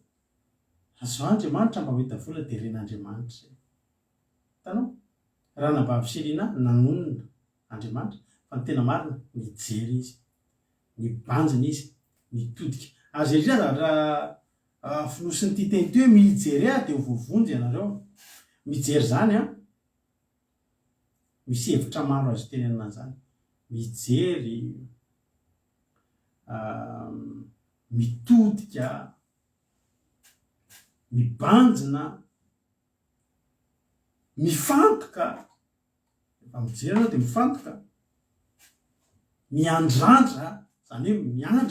azo Andriamanitra mba hita vola dia ren'Andriamanitra zay. Hitanao? Raha nababisirina nanonona Andriamanitra fa ny tena marina mijery izy, mibanjina izy, mitodika. Azo ery zavatra finosiny ity teny hoe mijery dia ho vovonjy ianareo. Mijery zany misy hevitra maro azo tenenina zany. Mijery, mitodika, mibanjina, mifantoka. Efa mijery anao dia mifantoka, miandrandra, zany hoe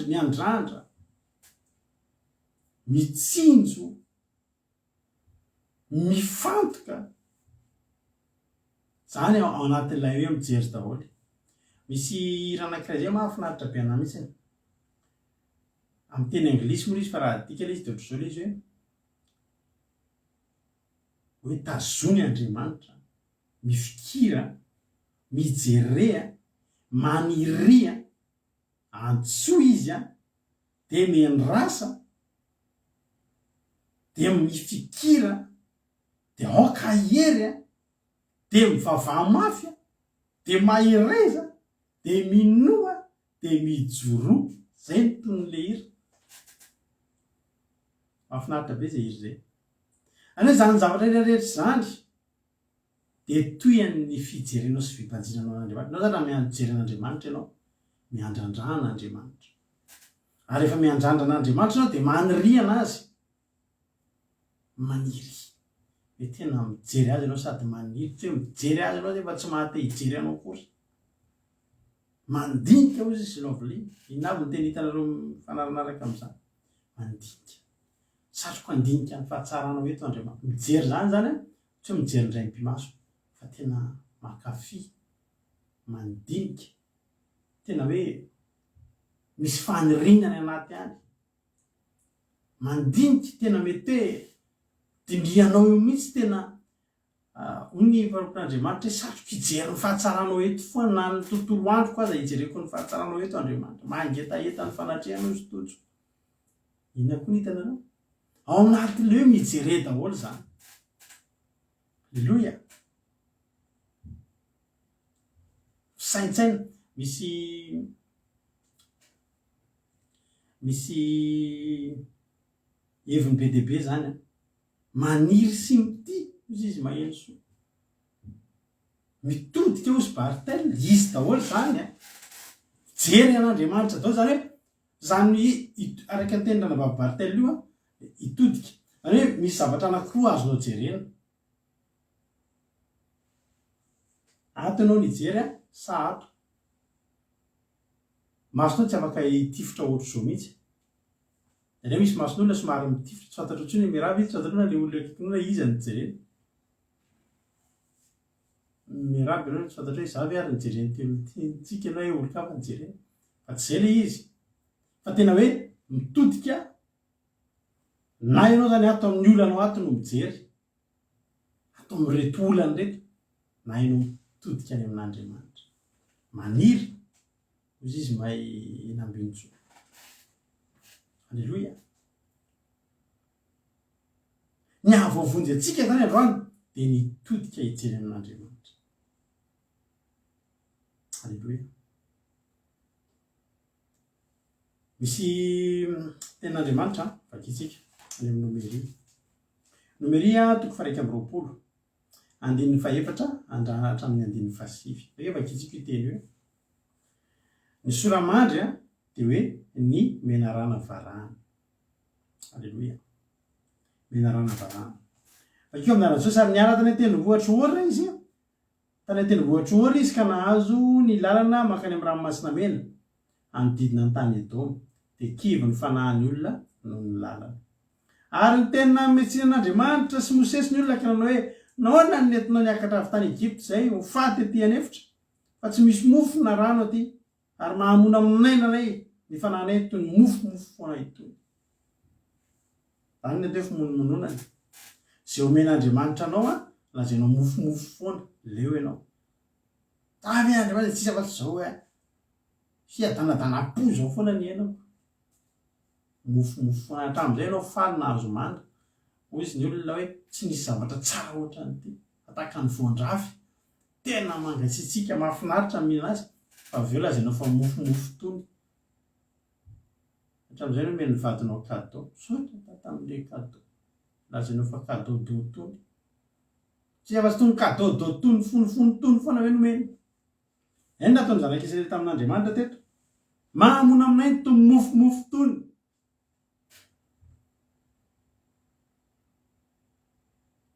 miandrandra, mitsinjo, mifantoka. Zany ao anatin'ilay hoe mijery daholo. Misy raha anankiray zay mahafinaritra be anahy mihitsy. Amin'ny teny anglisy moa izy fa raha adika ilay izy dia ohatr'izao ilay izy hoe tazony Andriamanitra, mifikira, mijerea, maniria, antsoa izy dia miandrasa, dia mifikira, dia aoka hery, dia mivavah mafy, dia mahireza, dia minoa, dia mijoro. Zay ny tonon'ilay hira. Mahafinaritra be izay hira izay. Any zany zavatra rehetrarehetra zany dia toy ny fijerenao sy fibanjinanao an'Andriamanitra. Ianao zany raha mijery an'Andriamanitra ianao, miandrandrana Andriamanitra. Ary rehefa miandrandrana Andriamanitra ianao dia maniriana azy, maniry. Hoe tena mijery azy ianao sady maniry, tsy hoe mijery azy ianao nefa tsy mahate hijery anao kosa. Mandinika hozy izy ianao vilia. Inavy ny teny hitanareo mifanaraka amin'izany. Mandinika. Satroka andinika ny fahatsaranao eto Andriamanitra. Mijery zany tsy hoe mijery indray mpimaso fa tena mankafy, mandinika, tena hoe misy fanirinana anaty any. Mandinika tena mety hoe dinihanao io mihitsy tena ny varopan'Andriamanitra hoe satroka hijery ny fahatsaranao eto foana na ny tontolo andro aza hijereko ny fahatsaranao eto Andriamanitra. Mangetaeta ny fanatrehanao izy tojo. Inona koa ny hitanareo? Ao anatin'ilay hoe mijery daholo zany. Alleluia. Saintsaina misy heviny be dia be zany maniry sy mity izy izy maheno soa. Mitodika ozy baritelle izy daholo zany jery an'Andriamanitra daholo zany hoe zany araka ny teny ranabavy baritelle io hitodika. Zany hoe misy zavatra anankiroa azonao jerena. Ato ianao nijery sa ato. Masonao tsy afaka hitifitra ohatr'izao mihitsy. Dia misy mason'olona somary mitifitra, tsy fantatra ohatriny hoe mirava izy, tsy fantatra ilay olona akaikinao izy nijerena. Mirava ianao tsy fantatra hoe zavy ary nijereny teolotsika ianao hoe olon-kafa nijerena. Fa tsy izay ilay izy. Fa tena hoe mitodika. Na ianao zany ato amin'ny olanao ato no mijery, ato amin'ireto olana reto, na ianao mitodika any amin'Andriamanitra. Maniry, izy izy mahay nambinjo. Alleluia. Ny ahavoavonjy antsika zany androany dia nitodika hijery amin'Andriamanitra. Alleluia. Misy ten'Andriamanitra vakitsika any amin'ny Nomeria. Nomeria toko faha 120, andininy faha-4 hatramin'ny andininy faha-5. Rehefa vakitsika io teny hoe ny soramandry dia hoe ny menarana varahana. Alleluia. Menarana varahana. Vakeo amin'ny anazy sary niala tany tendrombohitra orina izy. Tany tendrombohitra orina izy ka nahazo ny lalana mankany amin'ny ranomasina mena anodidina ny tany Edoma. Dia kivy ny fanahany olona noho ny lalana. Ary ny tena metsinan'Andriamanitra sy Mosesy ny olona ka nanao hoe nahoana ny nentinao niakatra avy tany Egypta izay ho faty aty anefitra fa tsy misy mofo na rano aty ary mahamona aminay nanay ny fananay toy ny mofomofo foana itony. Zany ny atao hoe fimonomononany. Izay omen'Andriamanitra anao lazainao mofomofo foana leo ianao. Tavy Andriamanitra tsisy afa-tsy izao fiadanadana-po foana ny iainao. Mofomofo foana hatramin'izay ianao faly nahazo mandra. hoy izy ny olona hoe tsy nisy zavatra tsara ohatra nyity ataka ny voandrafy tena mangatsitsika mahafinaritra mihina azy fa avy eo lazainao fa mofomofo tony hatram'izay no meny vadinao cadeau sotra tamin'le cadeau lazainao fa cadeau do-tony tsy afa-tsy tony cadeau do-tony fonofony tony foana hoe nomeny eny nataony zanaka Israely tamin'Andriamanitra teto mahamono aminay to mofomofo tony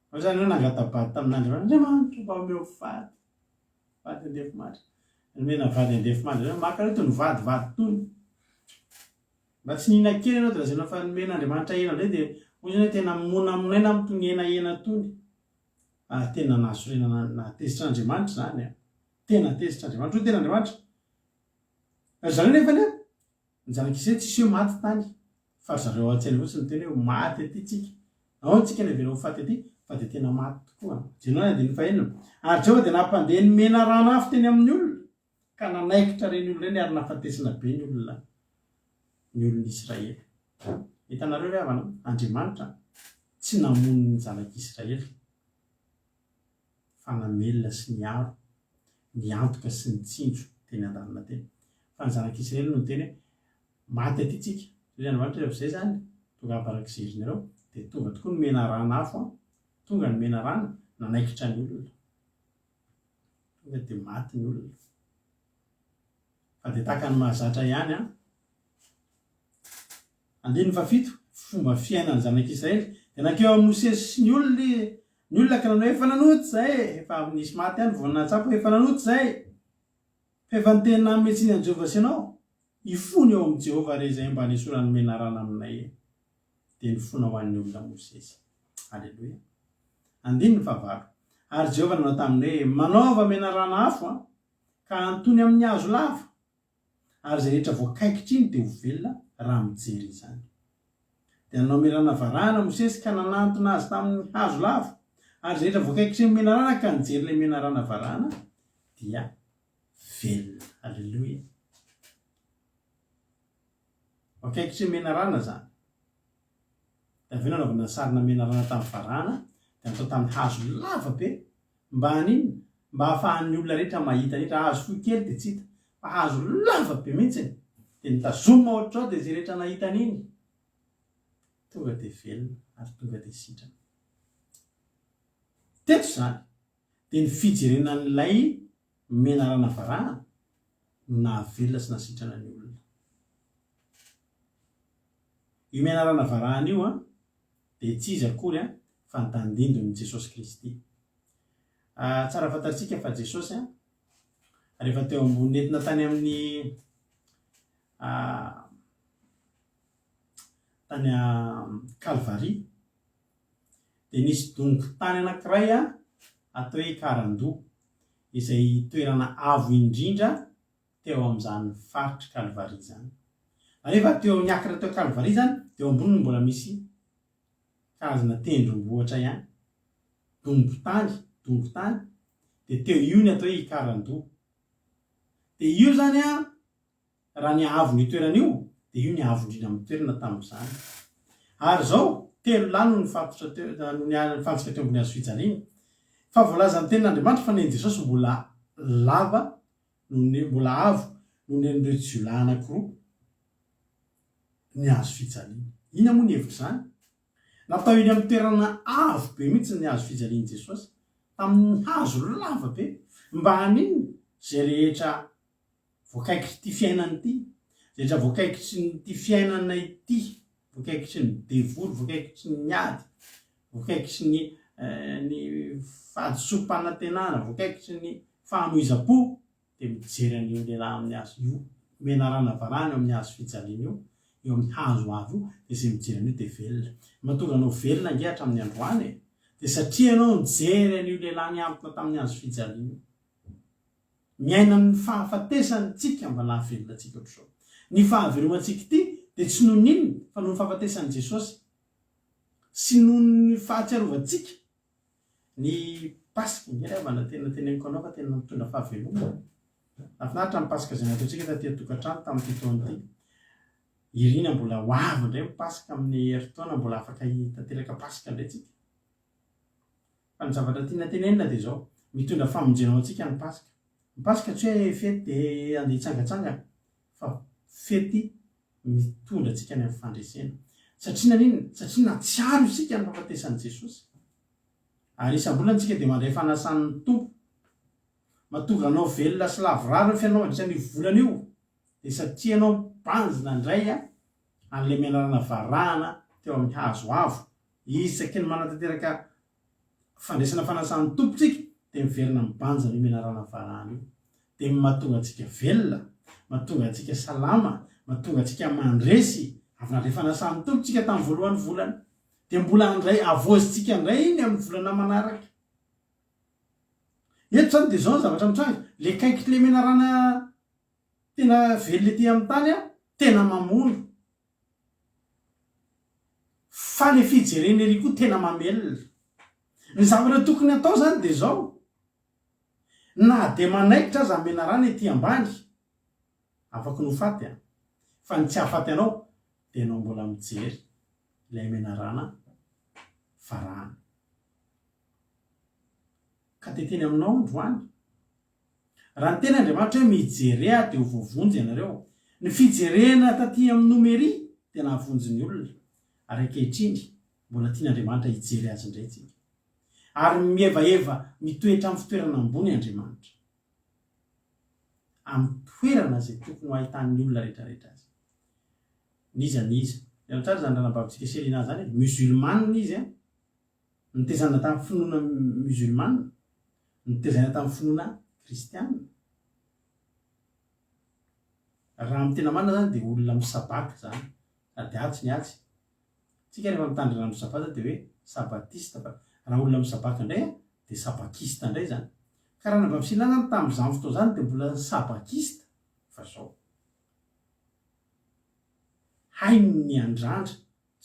fa zany hoe nangatabady tamin'Andriamanitra mba omeo vady andefimandry nomena vady andefimandry maka hoe tony vadivady tony mba tsy nihina kely ianao dia lazainao fa nomen'Andriamanitra hena indray dia ozy hoe tena mona aminay na mitony hena tony tena nahasorena natezitra Andriamanitra zany tena tezitra Andriamanitra hoe tena Andriamanitra zareo nefa ny zanak'Israely tsisy hoe maty tany fa zareo an-tsainy fotsiny ny teny hoe maty aty tsika ao tsika ny aviana ho faty aty fa dia tena maty tokoa jenona dia ny fahenina ary Jehova dia nampandeha ny mena rano afo teny amin'ny olona ka nanaikitra reny olona reny ary nahafatesina be ny olona Israely hitanareo ry havana Andriamanitra tsy namono ny zanak'Israely fa namelona sy niaro niantoka sy nitsinjo teny an-dalana teny fa ny zanak'Israely no teny maty aty tsika ry Andriamanitra rehefa izay zany tonga hamparak'izerinareo dia tonga tokoa ny mena rano afo tonga ny mena rano nanaikitra ny olona tonga dia maty ny olona fa dia tahaka ny mahazatra ihany andiny fafito fomba fiainan'ny zanak'Israely dia nankeo amin'ny Mosesy sy ny olona ka nanao efa nanoty zay efa nisy maty ihany vao natsapo efa nanoty zay fa efa ny tena nametsiny an' Jehova sy ianao ifony eo amin'ny Jehova re zay mba nisorany mena rano aminay dia nifona ho an'ny olona Mosesy alleloia andiny ny fahavalo ary Jehova nanao taminy hoe manaova mena rano afo ka antony amin'ny hazo lava ary zay rehetra voakaikitra iny dia ho velona raha mijery izany dia nanao menarana varahana Mosesy ka nanantona azy tamin'ny hazo lava ary zay rehetra voakaikitra iny menarana ka nijery ilay menarana varahana dia velona alleloia voakaikitra iny menarana zany dia avy eo nanaovana sarina menarana tamin'ny varahana dia natao tamin'ny hazo lava be mba hanina mba hahafahan'ny olona rehetra mahita rehetra hazo foy kely dia tsy hita fa hazo lava be mihitsy dia nitazomina ohatrao dia zay rehetra nahita an'iny tonga dia velona ary tonga dia sitrana teto zany dia ny fijerenan'ilay menarana varahana no nahavelona sy nasitrana ny olona io menarana varahana io dia tsy izy akory fa ny tandindon'i Jesosy Kristy tsara fantatsika fa Jesosy rehefa teo ambony nentina tany amin'ny tany Kalvari dia nisy dongo tany anankiray atao hoe Karandoa izay toerana avo indrindra teo amin'izany faritry Kalvari zany rehefa teo niakatra teo Kalvari zany dia amboniny mbola misy karazana tendrombohitra ihany dongo tany dia teo io ny atao hoe Karandoa dia io zany raha ny avo ny toerana io dia io ny avo indrindra amin'ny toerana tamin'izany ary zao 3 lano ny fatotra teo nifantsika teo ambony hazo fijaliana fa voalaza ny tenin'Andriamanitra fa ny Jesosy mbola lava mbola avo noho ny an'ireo jiolahy anankiroa ny hazo fijaliana iny moa ny hevitra zany natao iny amin'ny toerana avo be mihitsy ny hazo fijaliany Jesosy tamin'ny hazo lava be mba haniny zay rehetra voakaikitry ty fiainany ity zay rehetra voakaikitry ty fiainana ity voakaikitry ny devoly voakaikitry ny ady voakaikitry ny fahadisom-panantenana voakaikitry ny fahamoiza-po dia mijery an'io lehilahy amin'ny hazo io menarana varahana eo amin'ny hazo fijaliana eo amin'ny hazo avo dia zay mijery an'io dia velona mahatonga anao velona nge hatramin'ny androany dia satria anao nijery an'io lehilahy niantona tamin'ny hazo fijaliana miaina ny fahafatesany tsika mba nahavelona antsika ohatr'izao ny fahavelomantsika ity dia tsy noho n'inona fa noho ny fahafatesany Jesosy sy noho ny fahatsiarovantsika ny pasika ngeravana tena teneniko anao fa tena mitondra fahavelomana nafinaritra ny pasika zay nataontsika taty tokantrano tamin'ity taona ity irina mbola ho avy indray mipasika amin'ny heritaona mbola afaka hitanteraka pasika indray tsika. Fa ny zavatra tiana tenenina dia zao mitondra famonjena ao antsika ny pasika. Ny pasika tsy hoe fety dia andeha hitsangatsangana fa fety mitondra antsika ny amin'ny fandresena. Satria nanino? Satria natsiaro isika ny fahafatesan'i Jesosy. Ary isam-bolana antsika dia mandray fanasan'ny tompo. Mahatonga anao velona sy lavorary ny fiainao mandritra ny volana io. Dia satria anao banjina indray an'ilay menarana varahana teo amin'ny hazo avo. Isaky ny manatanteraka fandraisana fanasan'ny tompotsika dia miverina mibanjina ny menarana varahana io. Dia mahatonga antsika velona, mahatonga antsika salama, mahatonga antsika mandresy avy nandray fanasan'ny tompotsika tamin'ny voalohany volana. Dia mbola andray avozintsika indray iny amin'ny volana manaraka. Eto zany dia zao ny zavatra mitranga. Le kaiky le menarana tena velona ety amin'ny tany tena mamono. Fa le fijerena ery koa tena mamelona. Ny zavatra tokony atao zany dia zao. Na dia manaikitra aza menarana ety ambany. Afaka no faty fa ny tsy hahafaty anao dia anao mbola mijery ilay menarana varahana. Ka teteny aminao androany. Raha ny tena Andriamanitra hoe mijery dia ho voavonjy ianareo. Ny fijerena taty amin'ny nomeria dia nahavonjy ny olona. Ary ankehitriny mbola tian'Andriamanitra hijery azy indray tsika. Ary mihevaeva mitoetra amin'ny fitoerana ambony Andriamanitra. Amin'ny toerana izay tokony ho ahitan'ny olona rehetrarehetra azy. Niza niza. Ny tsara zany ranabavitsika Selina zany musulmane izy nitezana tamin'ny finoana musulmane, nitezana tamin'ny finoana kristiana. Raha amin'ny tena marina zany dia olona misabaka zany. Dia atsy ny atsy. Tsika rehefa mitandrina andro sabata dia hoe sabatista. Raha olona misabaka indray dia sabakista indray zany. Ka raha nabavitsina zany tamin'izany fotoa zany dia mbola sabakista fa zao. Hainy ny andrandra.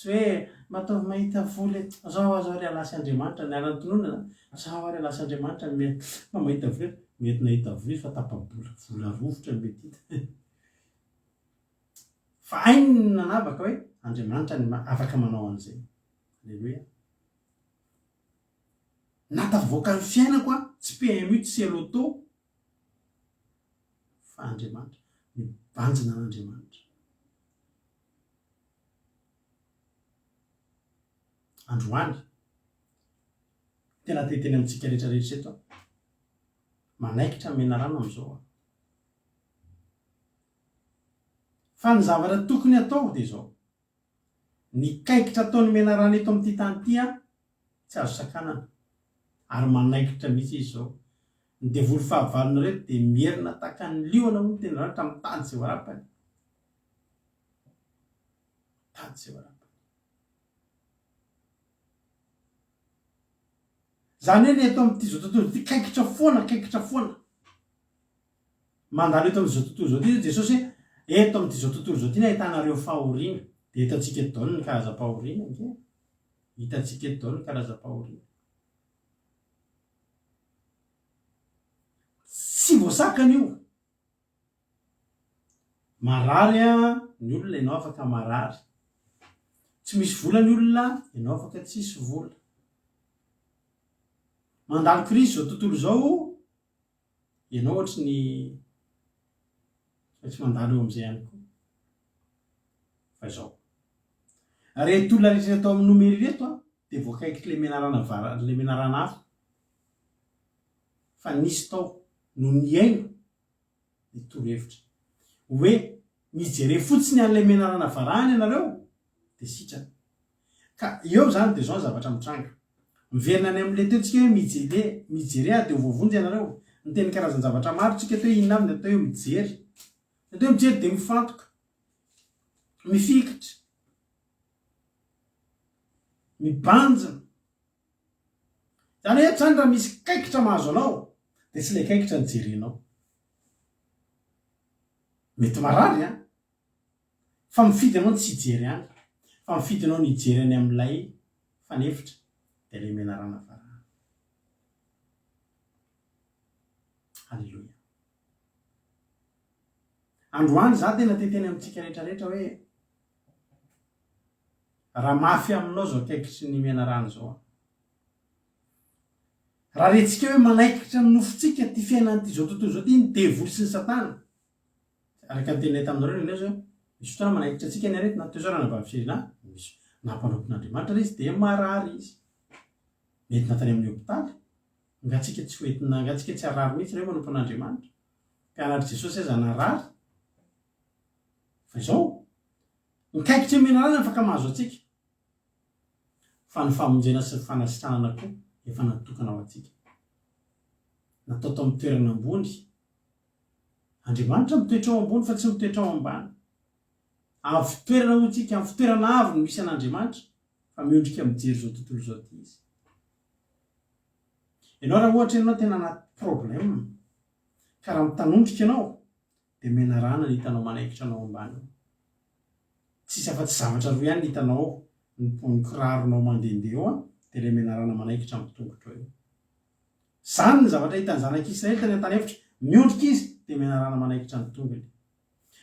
Tsy hoe mataovy mahita vola zao ary alasy Andriamanitra ny aran'ny tononana. Zao ary alasy Andriamanitra mfa mahita vola. Mety nahita vola fa tapa-bola. Vola rovotra mety hita. Fa hainy ny nanavaka hoe Andriamanitra ny afaka manao an'izay. Alleluia. Natavoaka ny fiainako tsy PMU tsy loto fa Andriamanitra. Mibanjina n'Andriamanitra. Androany tena teteny amintsika rehetrarehetra eto manaikitra menarana amin'izao. Fa ny zavatra tokony atao dia zao. Ny kaikitra ataon'ny menarana eto amin'ity tany ity tsy azo sakanana. Ary manaikitra mihitsy izy zao. Ny devoly fahavalona reto dia mierina tahaka ny liona moa tena ratra amin'ny tany izay hoarapany. Tany izay hoarapany. Zany hoe eto amin'ity zao tontolo ity kaikitra foana. Mandalo eto amin'izao tontolo zao ity Jesosy hoe eto amin'ity zao tontolo zao ity ahitanareo fahoriana. Dia hitantsika eto daholo ny karazam-pahoriana. Hitantsika eto daholo ny karazam-pahoriana. Tsy voasakana io. Marary ny olona ianao afaka marary. Tsy misy vola ny olona ianao afaka tsisy vola. Mandalo krizy zao tontolo zao ianao ohatry ny tsy mandalo eo amin'izay ihany koa. Fa izao. Reto olona rehetra atao amin'ny nomery reto dia voakaikitra le menarana hafa. Fa nisy tao no niaino ny torohevitra. Hoe mijery fotsiny an'ilay menarana varahana ianareo dia sitrana. Ka eo zany dia zao ny zavatra mitranga. Miverina ny amin'ilay teotsika hoe mijery dia ho voavonjy ianareo. Ny teny karazany zavatra maro tsika teo inona aminy atao hoe mijery. Atao mijery dia mifantoka. Mifikitra. Mibanjina. Zany hoe zany raha misy kaikitra mahazo anao dia tsy ilay kaikitra ny jerenao. Mety marary fa mifidy anao tsy hijery any. Fa mifidy anao ny hijery any amin'ilay fanefitra dia ilay menarana varahana. Halleluia. Androany za tena teteny amintsika rehetrarehetra hoe raha mafy aminao zao akaikitry ny mena rano zao. Raha retsika hoe manaikitra ny nofontsika ty fiainan'ity zao tontolo zao ty ny devoly sy ny satana. Araka ny teny taminareo ilay zao misy fotoana manaikitra antsika ny arety na toezarana vaviserina misy nampanaompin'Andriamanitra izy dia marary izy. Mety natany amin'ny hôpitaly. Ngatsika tsy hoentina, ngatsika tsy harary mihitsy rehefa manompon'Andriamanitra. Mpianatry Jesosy aza narary. Fa izao mikaikitra mena rano afaka mahazo atsika. Fa ny famonjena sy ny fanasitranana koa efa natokana ho atsika. Natao tao amin'ny toerana ambony. Andriamanitra mitoetra ao ambony fa tsy mitoetra ao ambany. Amin'ny fitoerana ho tsika, amin'ny fitoerana avo no misy an'Andriamanitra fa miondrika mijery zao tontolo zao ty izy. Ianao raha ohatra ianao tena anaty problème ka raha mitanondrika ianao dia mena rano ny hitanao manaikitra anao ambany. Tsisy afa-tsy zavatra roa ihany hitanao ny kiraronao mandehandeha eo dia ilay mena rano manaikitra amin'ny tongotra eo. Zany ny zavatra hitan'ny zanak'Israely tany an-tany efitra, miondrika izy dia mena rano manaikitra ny tongony.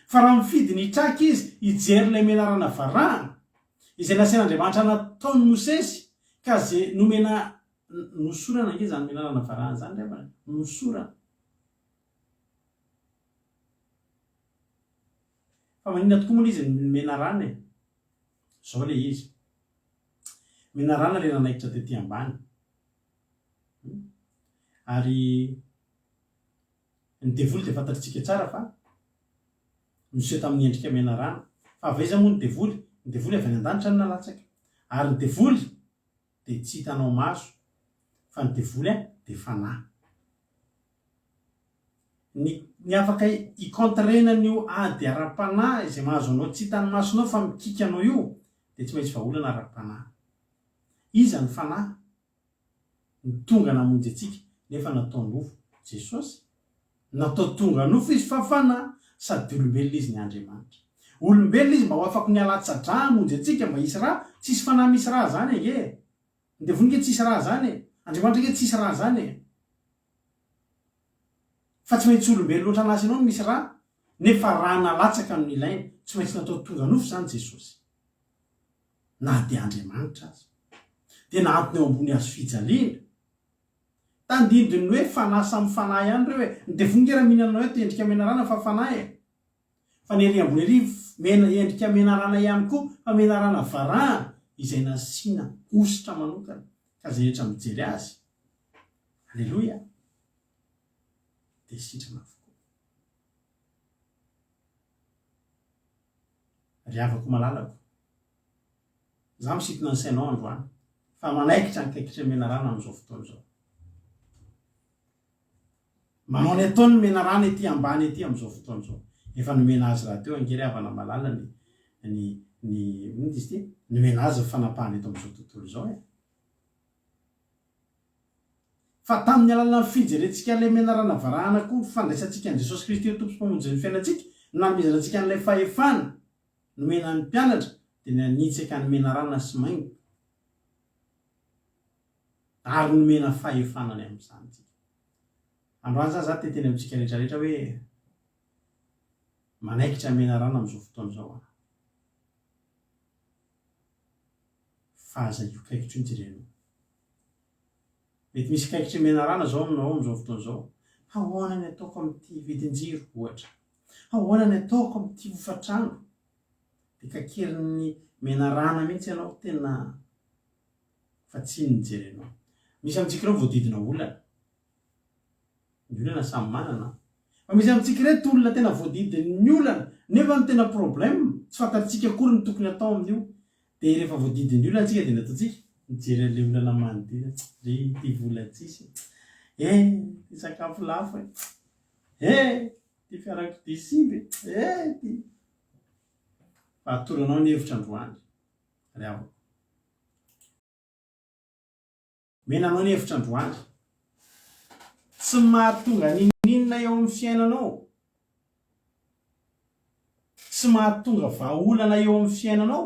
Fa raha mifidy ny traka izy hijery ilay mena rano varahana izay nasian'Andriamanitra nataony Mosesy ka zay nomena nosorana nge zany mena rano varahana zany rehefa nosorana. Fa maninona tokoa moa izy mena rano e? Zao le izy. Mena rano ilay nanaikitra tetỳ ambany. Ary ny devoly dia fantatritsika tsara fa miseho tamin'ny endrika mena rano. Fa avaiza moa ny devoly avy any an-danitra no nalatsaka. Ary ny devoly dia tsy hitanao maso fa ny devoly dia fanahy. Ny afaka hikontrena an'io ady ara-panahy izay mahazo anao tsy hitan'ny masonao fa mikika anao io dia tsy maintsy vahaolana ara-panahy. Iza ny fanahy? Ny tonga namonjy antsika nefa natao nofo Jesosy. Natao tonga nofo izy fa fanahy sady olombelona izy ny Andriamanitra. Olombelona izy mba ho afaka ny alatsa-drà hamonjy antsika mba hisy raha, tsisy fanahy misy raha zany ange. Ny devoly nge tsisy raha zany e. Andriamanitra nge tsisy raha zany e. Fa tsy maintsy olombelona loatra an'asy ianao no misy raha nefa raha nalatsaka no ilaina. Tsy maintsy natao tonga nofo zany Jesosy. Na dia Andriamanitra azy. Dia nahantony eo ambony hazo fijaliana. Tandindiny hoe fanahy samy fanahy ihany reo e. Ny devoly nge raha mihinanao hoe endrika mena rano fa fanahy e. Fa ny ery ambony ery endrika mena rano ihany koa fa mena rano varahana izay nasiana ositra manokana ka zay rehetra mijery azy. Alleluia. Dia sitrana avokoa. Riavako malalako. Za misitona ny sainao androany fa manaikitra ny kaikitra mena rano amin'izao fotoana izao. Manao ny ataony mena rano ety ambany ety amin'izao fotoana izao. Efa nomena azy raha teo angery havana malala ny nomena azy fanapahany eto amin'izao tontolo izao e. Fa tamin'ny alalana fijerentsika ilay mena rano varahana koa fandraisantsika an'i Jesosy Kristy eo tompo mpamonjy ny fiainantsika, nanomezanantsika an'ilay fahefana nomena ny mpianatra dia nanitsaka ny mena rano sy maingo. Ary nomena fahefanany amin'izany tsika. Androany za teteny amintsika rehetrarehetra hoe manaikitra mena rano amin'izao fotoana izao. Fa aza io kaikitra io jerena. Mety misy kaikitra mena rano zao aminao amin'izao fotoana izao. Ahoana ny ataoko amin'ity vidin-jiro ohatra. Ahoana ny ataoko amin'ity hofatrano. Dia kakerin'ny mena rano mihitsy ianao tena fa tsy nijerenao. Misy amintsika ireo voadidina olana. Ny olana samy manana. Fa misy amintsika ireto olona tena voadidin'ny olana nefa ny tena problème tsy fantatritsika akory ny tokony atao amin'io. Dia rehefa voadidin'ny olana antsika dia nataontsika mijery an'ilay olana manodidina. Ty vola tsisy. Ty sakafo lafo e. Ty fiarakodia simby. Ty. Fa atoranao ny hevitra androany. Riavako. Menanao ny hevitra androany. Tsy mahatonga ninina eo amin'ny fiainanao. Tsy mahatonga vahaolana eo amin'ny fiainanao.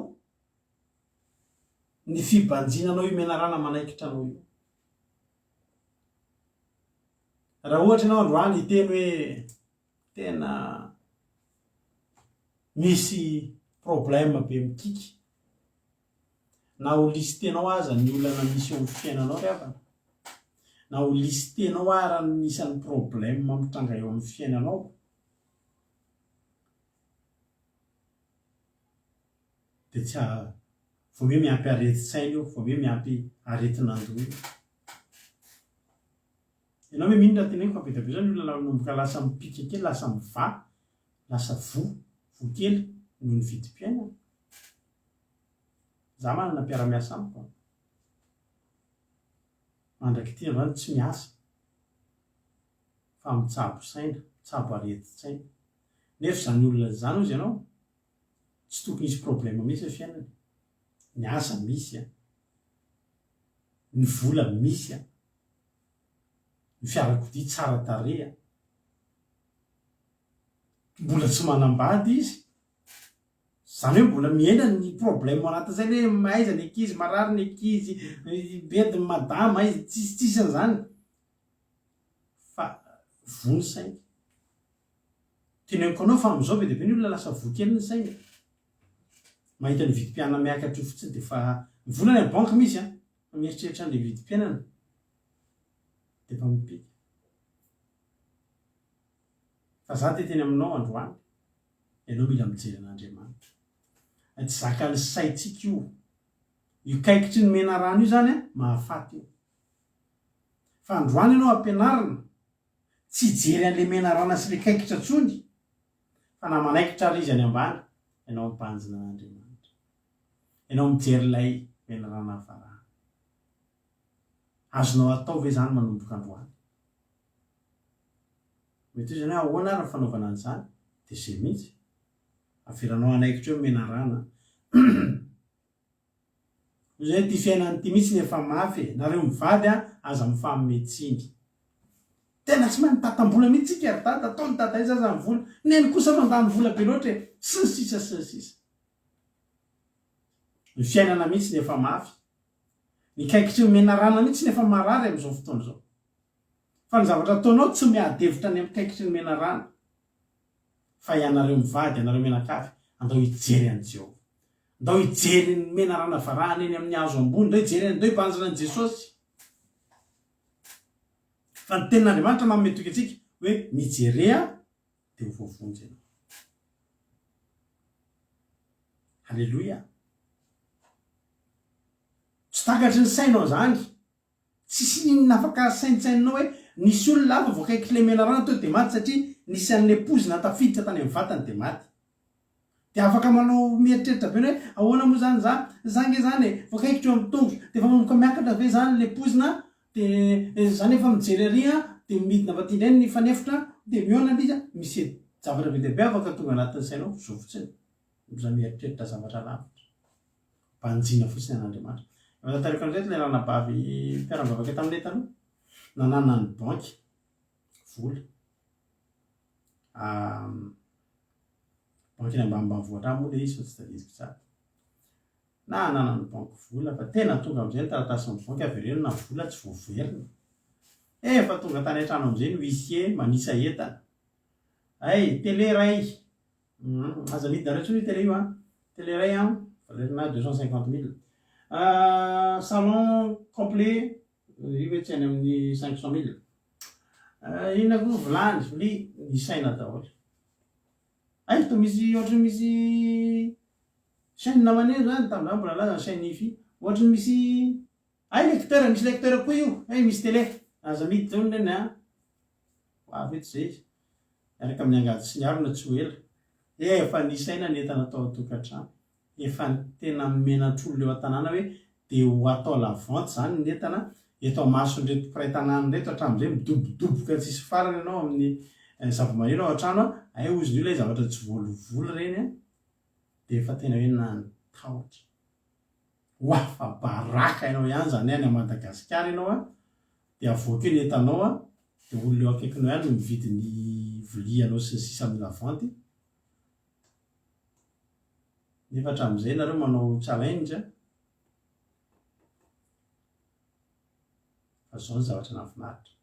Ny fibanjinanao io mena rano manaikitra anao io. Raha ohatra ianao androany hiteny hoe tena misy problème be mikika. na ho listenao aza ny olana misy eo fiainanao rehefa na ho listenao ara ny isan'ny problème mampitanga eo amin'ny fiainanao dia tsy vao hoe miampy areti-tsaina io vao hoe miampy aretin'andoha io ianao hoe minona teneniko ampetabe zany olona nomboka lasa mipika kely lasa miva lasa vo kely noho ny vidim-piainana za manana mpiara-miasa amiko mandraky ity androany tsy miasa fa mitsabo saina mitsabo areti-tsaina nefa zany olona zany ozy ianao tsy tokony isy problème misy ny fiainana ny asa misy a ny vola misy a ny fiarakodia tsara tareha mbola tsy manambady izy zany hoe mbola miaina ny problème anatin'izay le maiza ny ankizy marary ny ankizy bedy madama izy tsisitsisany fa vony saina teneniko anao fa am'izao be deabe ny olona lasa vokely ny saina mahita ny vidim-pianana miakatra io fotsiny dia fa volany amin'ny banky misy a mieritreritra an'le vidim-pianana dia fa mipika fa za te teny aminao androany ianao mila mijery an'Andriamanitra tsy zaka ny saitsika io kaikitry ny mena rano io zany a mahafaty io fa androany ianao ampianarina tsy jery an'le mena rana sy le kaikitra tsony fa na manaikitra ary izy any ambany ianao mipanjina an'Andriamanitra ianao mijery ilay mena rana hafarana azonao atao ve zany manomboka androany mety io zany hoe ahoana ary ny fanaovana an'izany dia zay mihitsy averanao anaikitra eo mena rana zay ty fiainany ty mihitsy nefa mafy nareo mivady a aza mifanometsiny tena tsy mahay mitatam-bola mihitsy tsika ary dada ataony dada izy aza ny vola neny kosa mandany vola be loatra sy ny sisa ny fiainana mihitsy nefa mafy ny kaikitry ny mena rana mihitsy nefa marary amin'izao fotoana izao fa ny zavatra ataonao tsy miadevitra ny amin'ny kaikitry ny mena rana fa ianareo mivady ianareo menakafy andao hijery an' Jehova andao hijery ny mena rana varahana eny amin'ny hazo ambony ndao hijery andao hibanjina an' Jesosy fa ny tenin'Andriamanitra mametoky antsika hoe mijerea dia ho voavonjy ianao halleloia tsy takatry ny sainao zany tsisy inona afaka saintsaininao hoe nisy olona hafa voakaikitry le mena rana teo dia maty satria nisy an'le pozina tafiditra tany amin'ny vatany dia maty dia afaka manao mieritreritra be hoe ahoana moa zany zange zany voakaikitra eo amin'ny tongotra dia efa manomboka miakatra ve zany le pozina dia zany efa mijery ary dia midina vatindray ny fanefotra dia mihoana liza misy zavatra be deabe afaka tonga anatin'ny sainao zao fotsiny za mieritreritra zavatra lavitra mpanjina fotsiny an'Andriamanitra tatariko an'izay ilay ranabavy mpiara-bavaka tamin'ilay taloha nanana ny banky vola banky ny ambanimbanivohatra moa ilay izy fa tsy tadidiko tsara nanana ny banky vola fa tena tonga amin'izay ny taratasin'ny banky avereno na vola tsy voaverina fa tonga tany an-trano amin'izay ny huissier manisa entana ay télé ray aza midina rehetra ny télé io a télé ray a valerina 250 000 salon complet io hoe tsy any amin'ny 500 000 inona koa vilany vilia ny saina daholo ay to misy ohatry misy chaîne namaneno zany tamin'izany mbola laza ny chaîne nify ohatry misy ay lecteur misy lecteur koa io ay misy télé aza midy zao neny a avetsy zay izy miaraka amin'ny angady sy ny arona tsy ho ela efa ny saina ny entana atao atokantrano efa tena menantr'olo leo an-tanàna hoe dia ho atao lavanty zany ny entana eto mason'reto mpiray tanàna reto hatramin'izay midobodoboka tsisy farany ianao amin'ny zava-maneno ao an-trano ay ozy ny olona zavatra tsy volovolo reny a dia efa tena hoe nantahotra ho afa-baraka ianao ihany zany any a Madagasikara ianao a dia avoaka eo ny entanao a dia olona eo akaikinao ihany no mividy ny vilianao sy ny sisa amin'ny lavanty nefa hatramin'izay nareo manao challenge fa zao ny zavatra nafinaritra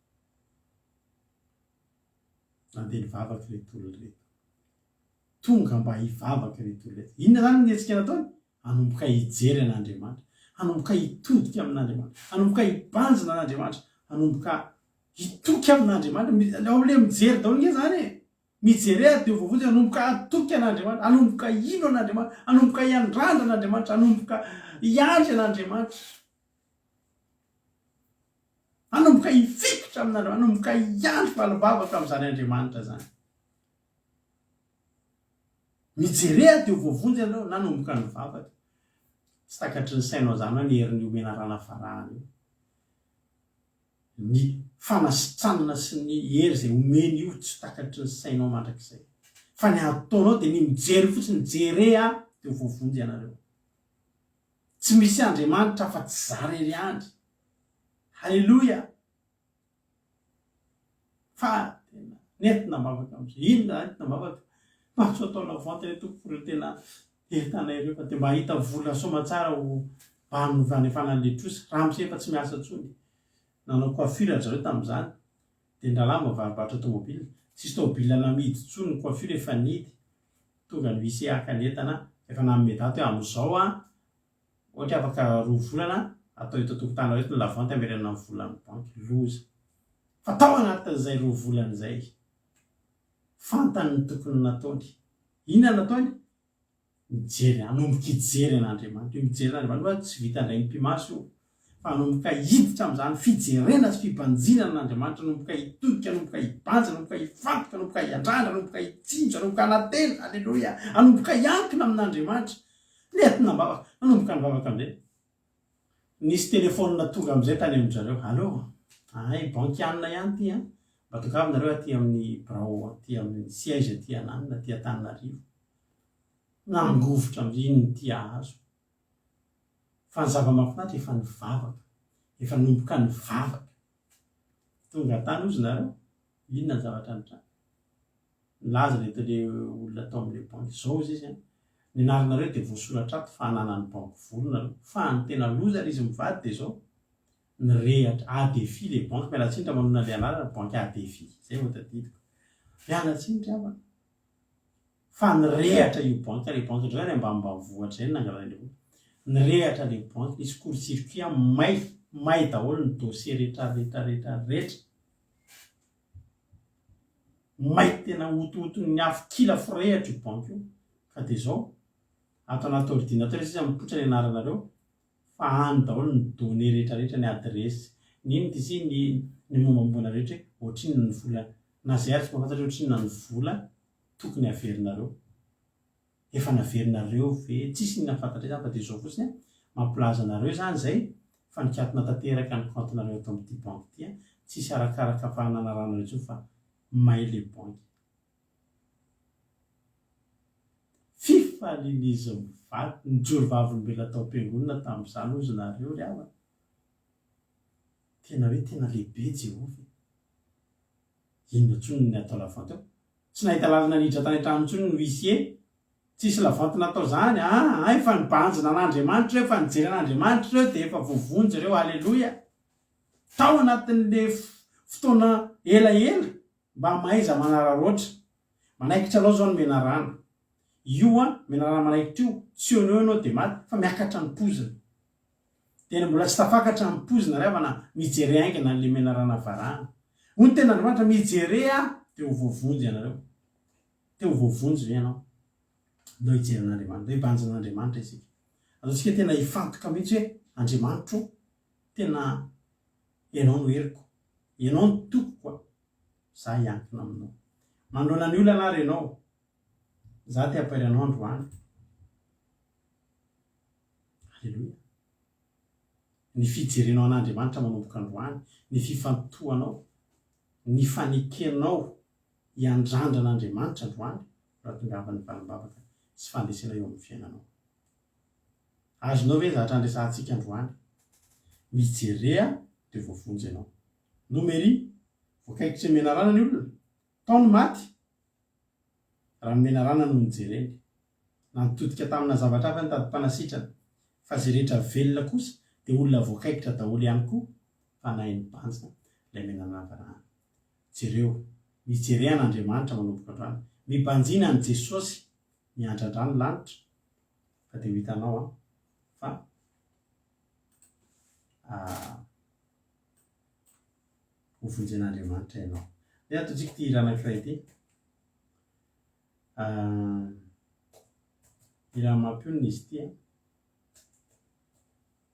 nandeha nivavaka reto olona reto tonga mba hivavaka reto olona reto inona zany ny hetsika nataony hanomboka hijery an'Andriamanitra hanomboka hitodika amin'Andriamanitra, hanomboka hibanjina an'Andriamanitra, hanomboka hitoky amin'Andriamanitra. Ao le mijery daholo nge zany e, mijery dia voavozy hanomboka hatoky an'Andriamanitra, hanomboka hino an'Andriamanitra, hanomboka hiandrandra an'Andriamanitra, hanomboka hiandry an'Andriamanitra, hanomboka hifikotra amin'Andriamanitra, hanomboka hiandry valibavaka amin'izany Andriamanitra zany. Mijery dia voavonjy ianao nanomboka ny vavaka. Tsy takatry ny sainao zany hoe ny herin'ny omena rana farahana io. Ny fanasitranana sy ny hery izay omeny io tsy takatry ny sainao mandrakizay. Fa ny ataonao dia ny mijery fotsiny, jere dia voavonjy ianareo. Tsy misy Andriamanitra fa tsy zary ery andry. Halleloja. Fa tena nentina mavaka amin'izay. Inona nentina mavaka? Mahaso atao lavante ilay tompoko tena entana ireo fa dia mba hita vola soamantsara ho mbanovanefana an'ilay trosa. Raha amin'izay efa tsy miasa intsony. Nanao coiffure zareo tamin'izany. Dia ndralama mivarivarotra tomobile. Tsisy tomobile namidy intsony ny coiffure efa nidy. Tonga ny visy hakanetana efa nanome daty hoe amin'izao ohatra afaka 2 volana atao eto tokotany reto ny lavante amerana amin'ny volan'ny banky. Loza. Fa tao anatin'izay 2 volana izay. Fantany tokony nataony. Inona nataony? Mijery, hanomboka hijery an'Andriamanitra. Mijery an'Andriamanitra tsy vita indray ny mpimaso io. Fa hanomboka hiditra amin'izany fijerena sy fibanjinana an'Andriamanitra, hanomboka hitodika, hanomboka hibanjina, hanomboka hifantoka, hanomboka hiandrandra, hanomboka hitsinjo, hanomboka hanatena. Halleloja. Hanomboka hiankina amin'Andriamanitra. Nentina mavaka. Hanomboka ny vavaka amin'izay. Nisy telefônina tonga amin'izay tany amin'izareo. Allô? Ay, bankianina ihany ty a. Mba tokavinareo aty amin'ny birao, aty amin'ny siège aty anany, aty Antananarivo. Nangovotra amin'iny ty ahazo. Fa ny zava-mahafinaritra efa ny vavaka, efa nomboka ny vavaka. Tonga tany ozy nareo, inona ny zavatra ny trano. Laza reto le olona atao amin'ilay banky. Zao izy izy ny anaranareo dia voasoratra ato fa hananany banky volonareo. Fa ny tena loza izy mivady dia zao. Ny rehatra ADFI le banky mialatsindra manona le anarana banky ADFI. Zay vao tadidiko. Mialatsindra avana. Fa ny rehatra io banky, le banky indray mba vohatra izay nangalan'ilay olona. Ny rehatra le banky misy court-circuit may daholo ny dossier rehetra. May tena otootony ny afikila forehatra io banky io. Ka dia zao ato anaty ordinateur izy mipoitra ny anaranareo. Fa any daholo ny données rehetrarehetra, ny adresy, nino izy ny mombamboana rehetra hoe ohatrinona ny vola na zay ary tsy mahafantatra ohatrinona ny vola tokony averinareo. Efa naverinareo ve? Tsisy ny nafantatra izany fa dia zao fotsiny mampilaza anareo zany zay fa nikatona tanteraka ny comptenareo ato amin'ity banky ity. Tsisy arakaraka fahananaranareo intsony fa may le banky. Fifalilizo mivady, nijory vavolombelona atao am-piangonana tamin'izany ozy nareo ry havana. Tena hoe tena lehibe Jehovah. Inona intsony ny atao lavante eo? Tsy nahita lalana niditra tany an-trano intsony ny huissier. Tsisy lavante natao zany. Efa nibanjina an'Andriamanitra reo, efa nijery an'Andriamanitra reo dia efa voavonjy reo. Halleloja. Tao anatin'le fotoana elaela mba mahaiza manararoatra. Manaikitra alao zao ny menarana. Io menarana manaikitra io tsy eo ianao dia maty fa miakatra ny pozina. Tena mbola tsy tafakatra ny pozina ry havana mijery aingana n'le menarana varahana. Hoy ny tena Andriamanitra mijery dia ho voavonjy ianareo. Teo voavonjy ve ianao? Ndao hijery an'Andriamanitra, hibanjina an'Andriamanitra isika. Ataontsika tena hifantoka mihitsy hoe Andriamanitra tena ianao no heriko, ianao no tokoko, za hiankina aminao. Manoloana ny olona ary ianao. Za te hampairanao androany. Halleloja. Ny fijerenao an'Andriamanitra manomboka androany, ny fifantohanao, ny fanekenao hiandrandra an'Andriamanitra androany, raha tongavany valibavaka sy fandesina eo amin'ny fiainanao. Azonao ve zavatra andraisantsika androany? Mijerea dia voavonjy ianao. Nomery, voakaikitra menarana ny olona, taony maty. Raha ny menarana no mijereny. Nantodika tamina zavatra hafa ny tady-panasitrana. Fa izay rehetra velona kosa dia olona voakaikitra daholo ihany koa fa nahay ny banjina ilay menarana varahana. Jereo, mijerea an'Andriamanitra manomboka androany. Mibanjina an' Jesosy miandrandrano lanitra. Fa dia ho hitanao fa ho vonjen'Andriamanitra ianao. Dia ataontsika ty hira anankiray ty. Hira mampionina izy ty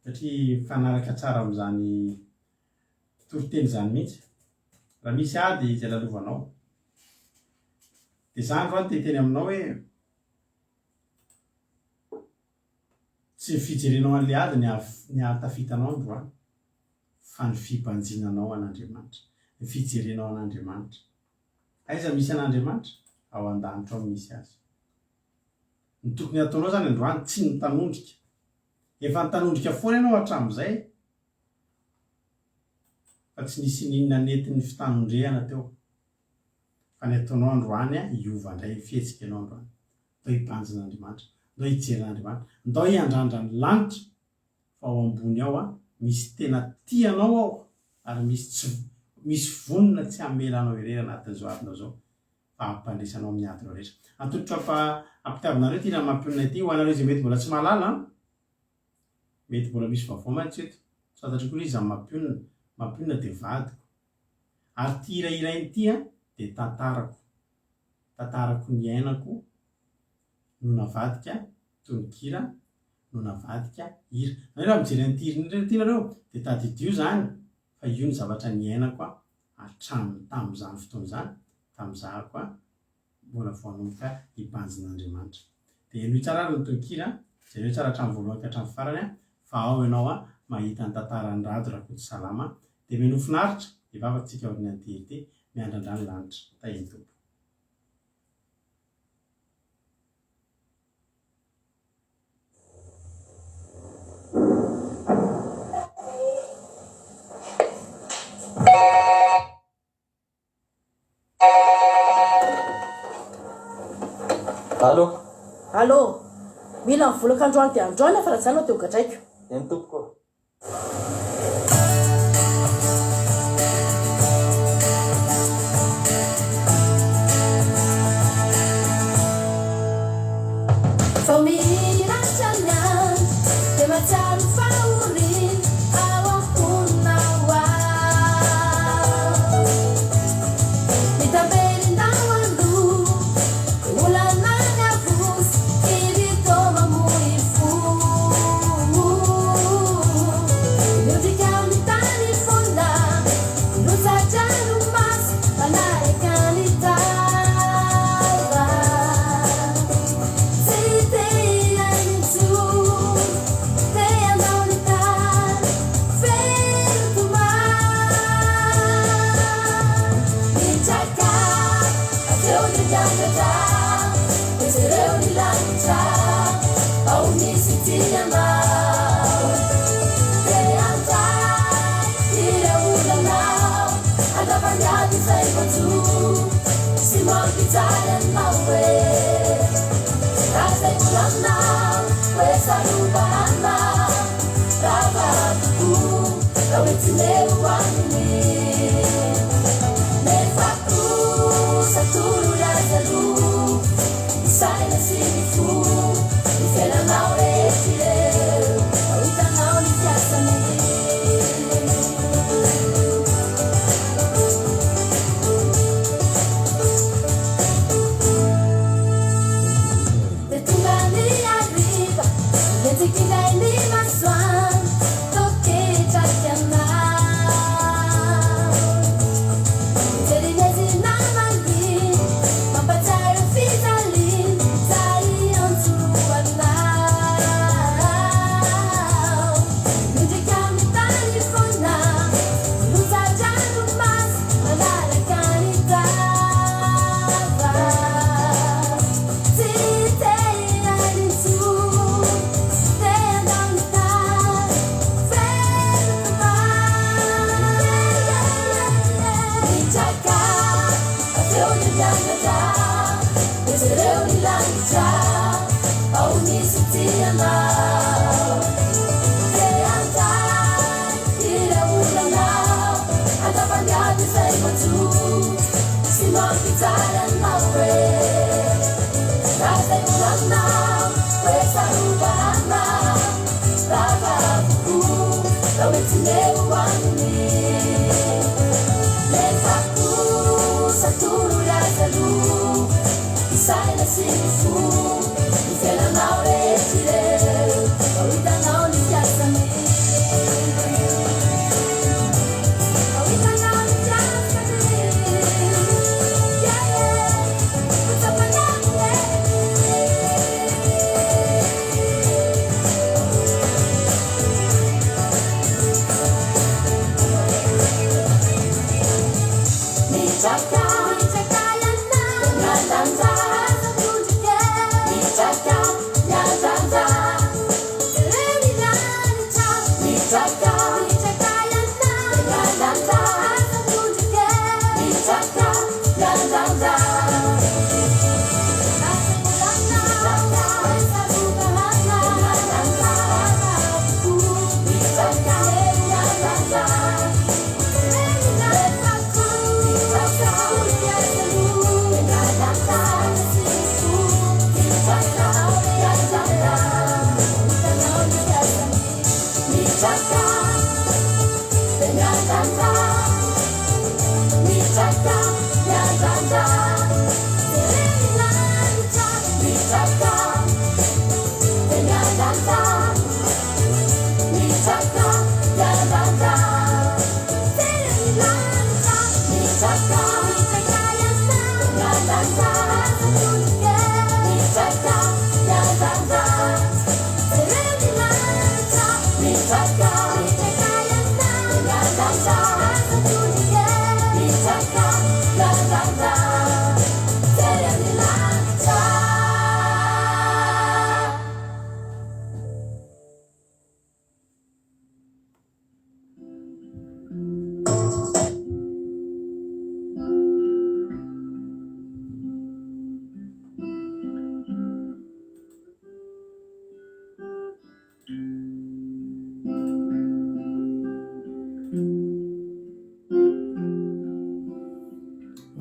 satria fanaraka tsara amin'izany toriteny zany mihitsy. Raha misy ady izay lalovanao. Dia zany androany teteny aminao hoe tsy ny fijerenao an'ilay ady ny ahatafitanao androany, fa ny fibanjinanao an'Andriamanitra, ny fijerenao an'Andriamanitra. Aiza misy an'Andriamanitra? Ao an-danitra ao misy azy. Ny tokony ataonao zany androany tsy ny tanondrika. Efa nitanondrika foana ianao hatramin'izay, fa tsy nisy ninona nentin'ny fitanondrehana teo. Fa ny ataonao androany hiova indray fihetsika ianao androany. Ndao hibanjin'Andriamanitra, ndao hijeren'Andriamanitra, ndao hiandrandra ny lanitra fa ao ambony ao misy tena tianao ao, ary misy vonona tsy hamelanao irery anatin'izao adinao zao, fa hampandresanao amin'ny adinao rehetra. Atolotra ampitiavinareo ty raha mampionina ity ho anareo izay mety mbola tsy mahalala, mety mbola misy vaovao mantsy eto. Fantatro koa izy zany mampionina dia vadiko. Ary ty hirairainy ty dia tantarako ny ainako no navadika tononkira, no navadika hira. Nareo raha mijery an'ity hira ty nareo dia tadidio zany, fa io ny zavatra niainako hatramin'ny tamin'izany fotoana izany, tamin'izahako mbola vao hanomboka hibanjin'Andriamanitra. Dia eno tsara ary ny tononkira, jereo tsara hatramin'ny voalohany ka hatramin'ny farany, fa ao ianao mahita ny tantaran'ny rado Rakoto Salama. Dia meno finaritra hivavantsika ao amin'ny anty miandrandra ny lanitra. Tahiny Tompo. Allô, mila mivolaka androany dia androany fa raha zany ao teo gadraiko. Eny tompoko. Fa miratra ny andro dia mahatsiaro fahoriana ao am-ponina ho aho. Mitambelindao aloha olana ny avosy iry tao mamory fo. Miodrika amin'ny tany fonda nosatra no maso manaraka ny tava. Tsy teia intsony teia andao ny tany fetomany. Mitraka ateo ny miandrandra ezereo ny lanitra ao misy tianao. Dia andray ireo olanao andavaniady izay voajo sy mampijaly anao hoe raha zay volanao hoe sarobana ravavoko raha hoe tsy leo aminy. Nefa kosa toro Lazaro isaina sy ny fo ny fiainanao rehetr'ireo ao hitanao ny fiasany. Dia tonga ny hariva nentikindray ny masoandro toketraky anao. Jerinezina manginy mampatsara fijaliana zay antsoroanao. Miondrika amin'ny tany foana nosatra no maso manaraka ny tava. Tsy teia intsony teia andao ny tany fetomany. Mitraka ateo ny miandrandra ezereo ny lanitra ao misy tianao. Dia andray ireo olanao andavaniady izay voajo sy mampijaly anao hoe raha zay volanao hoe sarobana ravavoko raha hoe tsy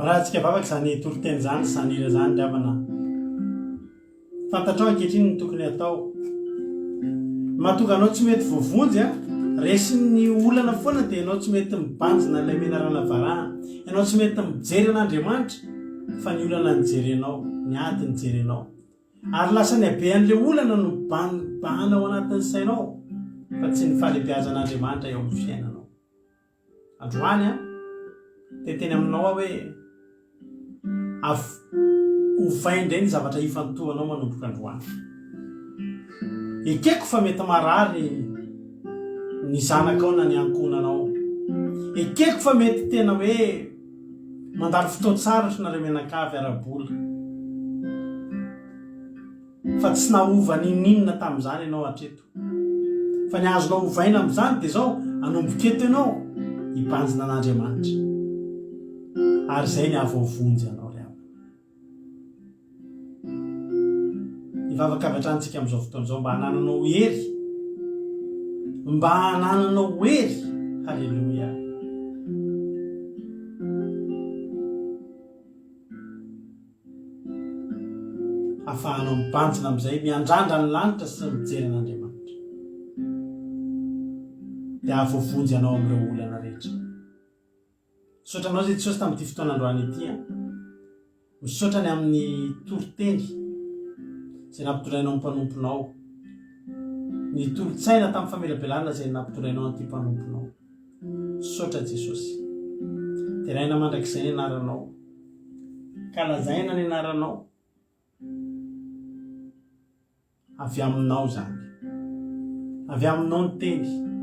raha antsika vavaky zany toroteny zany sanira zany dravana fantatrao ankehitriny ny tokony atao mahatonga anao tsy mety voavonjy a resiny olana foana dia ianao tsy mety mibanjina ilay menarana varahana ianao tsy mety mijery an'Andriamanitra fa ny olana nijerenao ny ady nijerenao ary lasa ny habe an'ilay olana no bana ao anatin'ny sainao fa tsy ny fahalebiazan'Andriamanitra eo amin'ny fiainanao androany a dia teny aminao hoe ovay indray ny zavatra ifantohanao manomboka androany ekeko fa mety marary ny zanakao na ny ankonanao ekeko fa mety tena hoe mandalo fotoatsara sonareo menakavy arabola fa tsy naova ninninona tamin'izany ianao hatreto fa ny azonao ovaina amin'izany dia zao anomboketo ianao hibanjina an'Andriamanitra ary zay ny avoavonjy anao ry avana ivavakavatrantsika amin'izao fotoan'izao mba hanananao hery mba hanananao hery halleloia ahafahanao mibanjina amin'izay miandrandra ny lanitra sy mijery an'Andriamanitra dia avoavonjy anao amin'ireo olana rehetra misaotra anao zay tsotra tamin'ity fotoanandroany ity a misaotrany amin'ny toroteny zay nampitorainao mpanomponao ny tolotsaina tamin'ny famelabelana zay nampitorainao an'ity mpanomponao misaotra Jesosy teraina mandrakizay ny anaranao kalazaina ny anaranao avy aminao zany avy aminao ny teny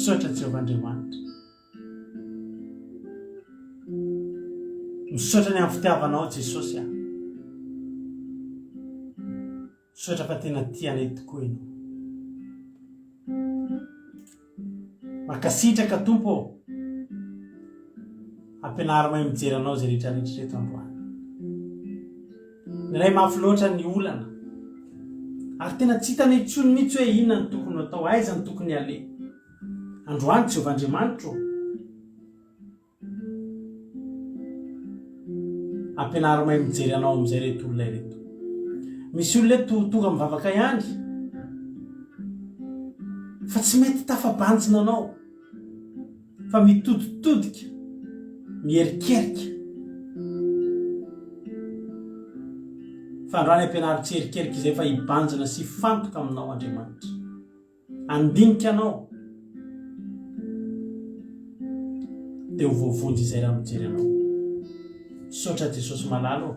misaotra Jehovahandriamanitra misaotra ny amin'ny fitiavanao Jesosy a misaotra fa tena tianay tokoa ianao makasitraka tompo ampianary mahay mijery anao zay rehetrarehetra reto androany ny ray mafy loatra ny olana ary tena tsy hitanay tsony mihitsy hoe inona ny tokony atao aiza ny tokony ale androany Jehovahandriamanitra ampianary mahay mijery anao amin'izay reto olona ireto. Misy olona tonga mivavaka ihany fa tsy mety tafabanjina anao, fa mitoditodika, mierikerika. Fa androany ampianary tserikerika izay fa hibanjina sy fantoka aminao Andriamanitra. Andinika anao dia ho voavonjy izay raha mijery anao. Saotra Jesosy malalo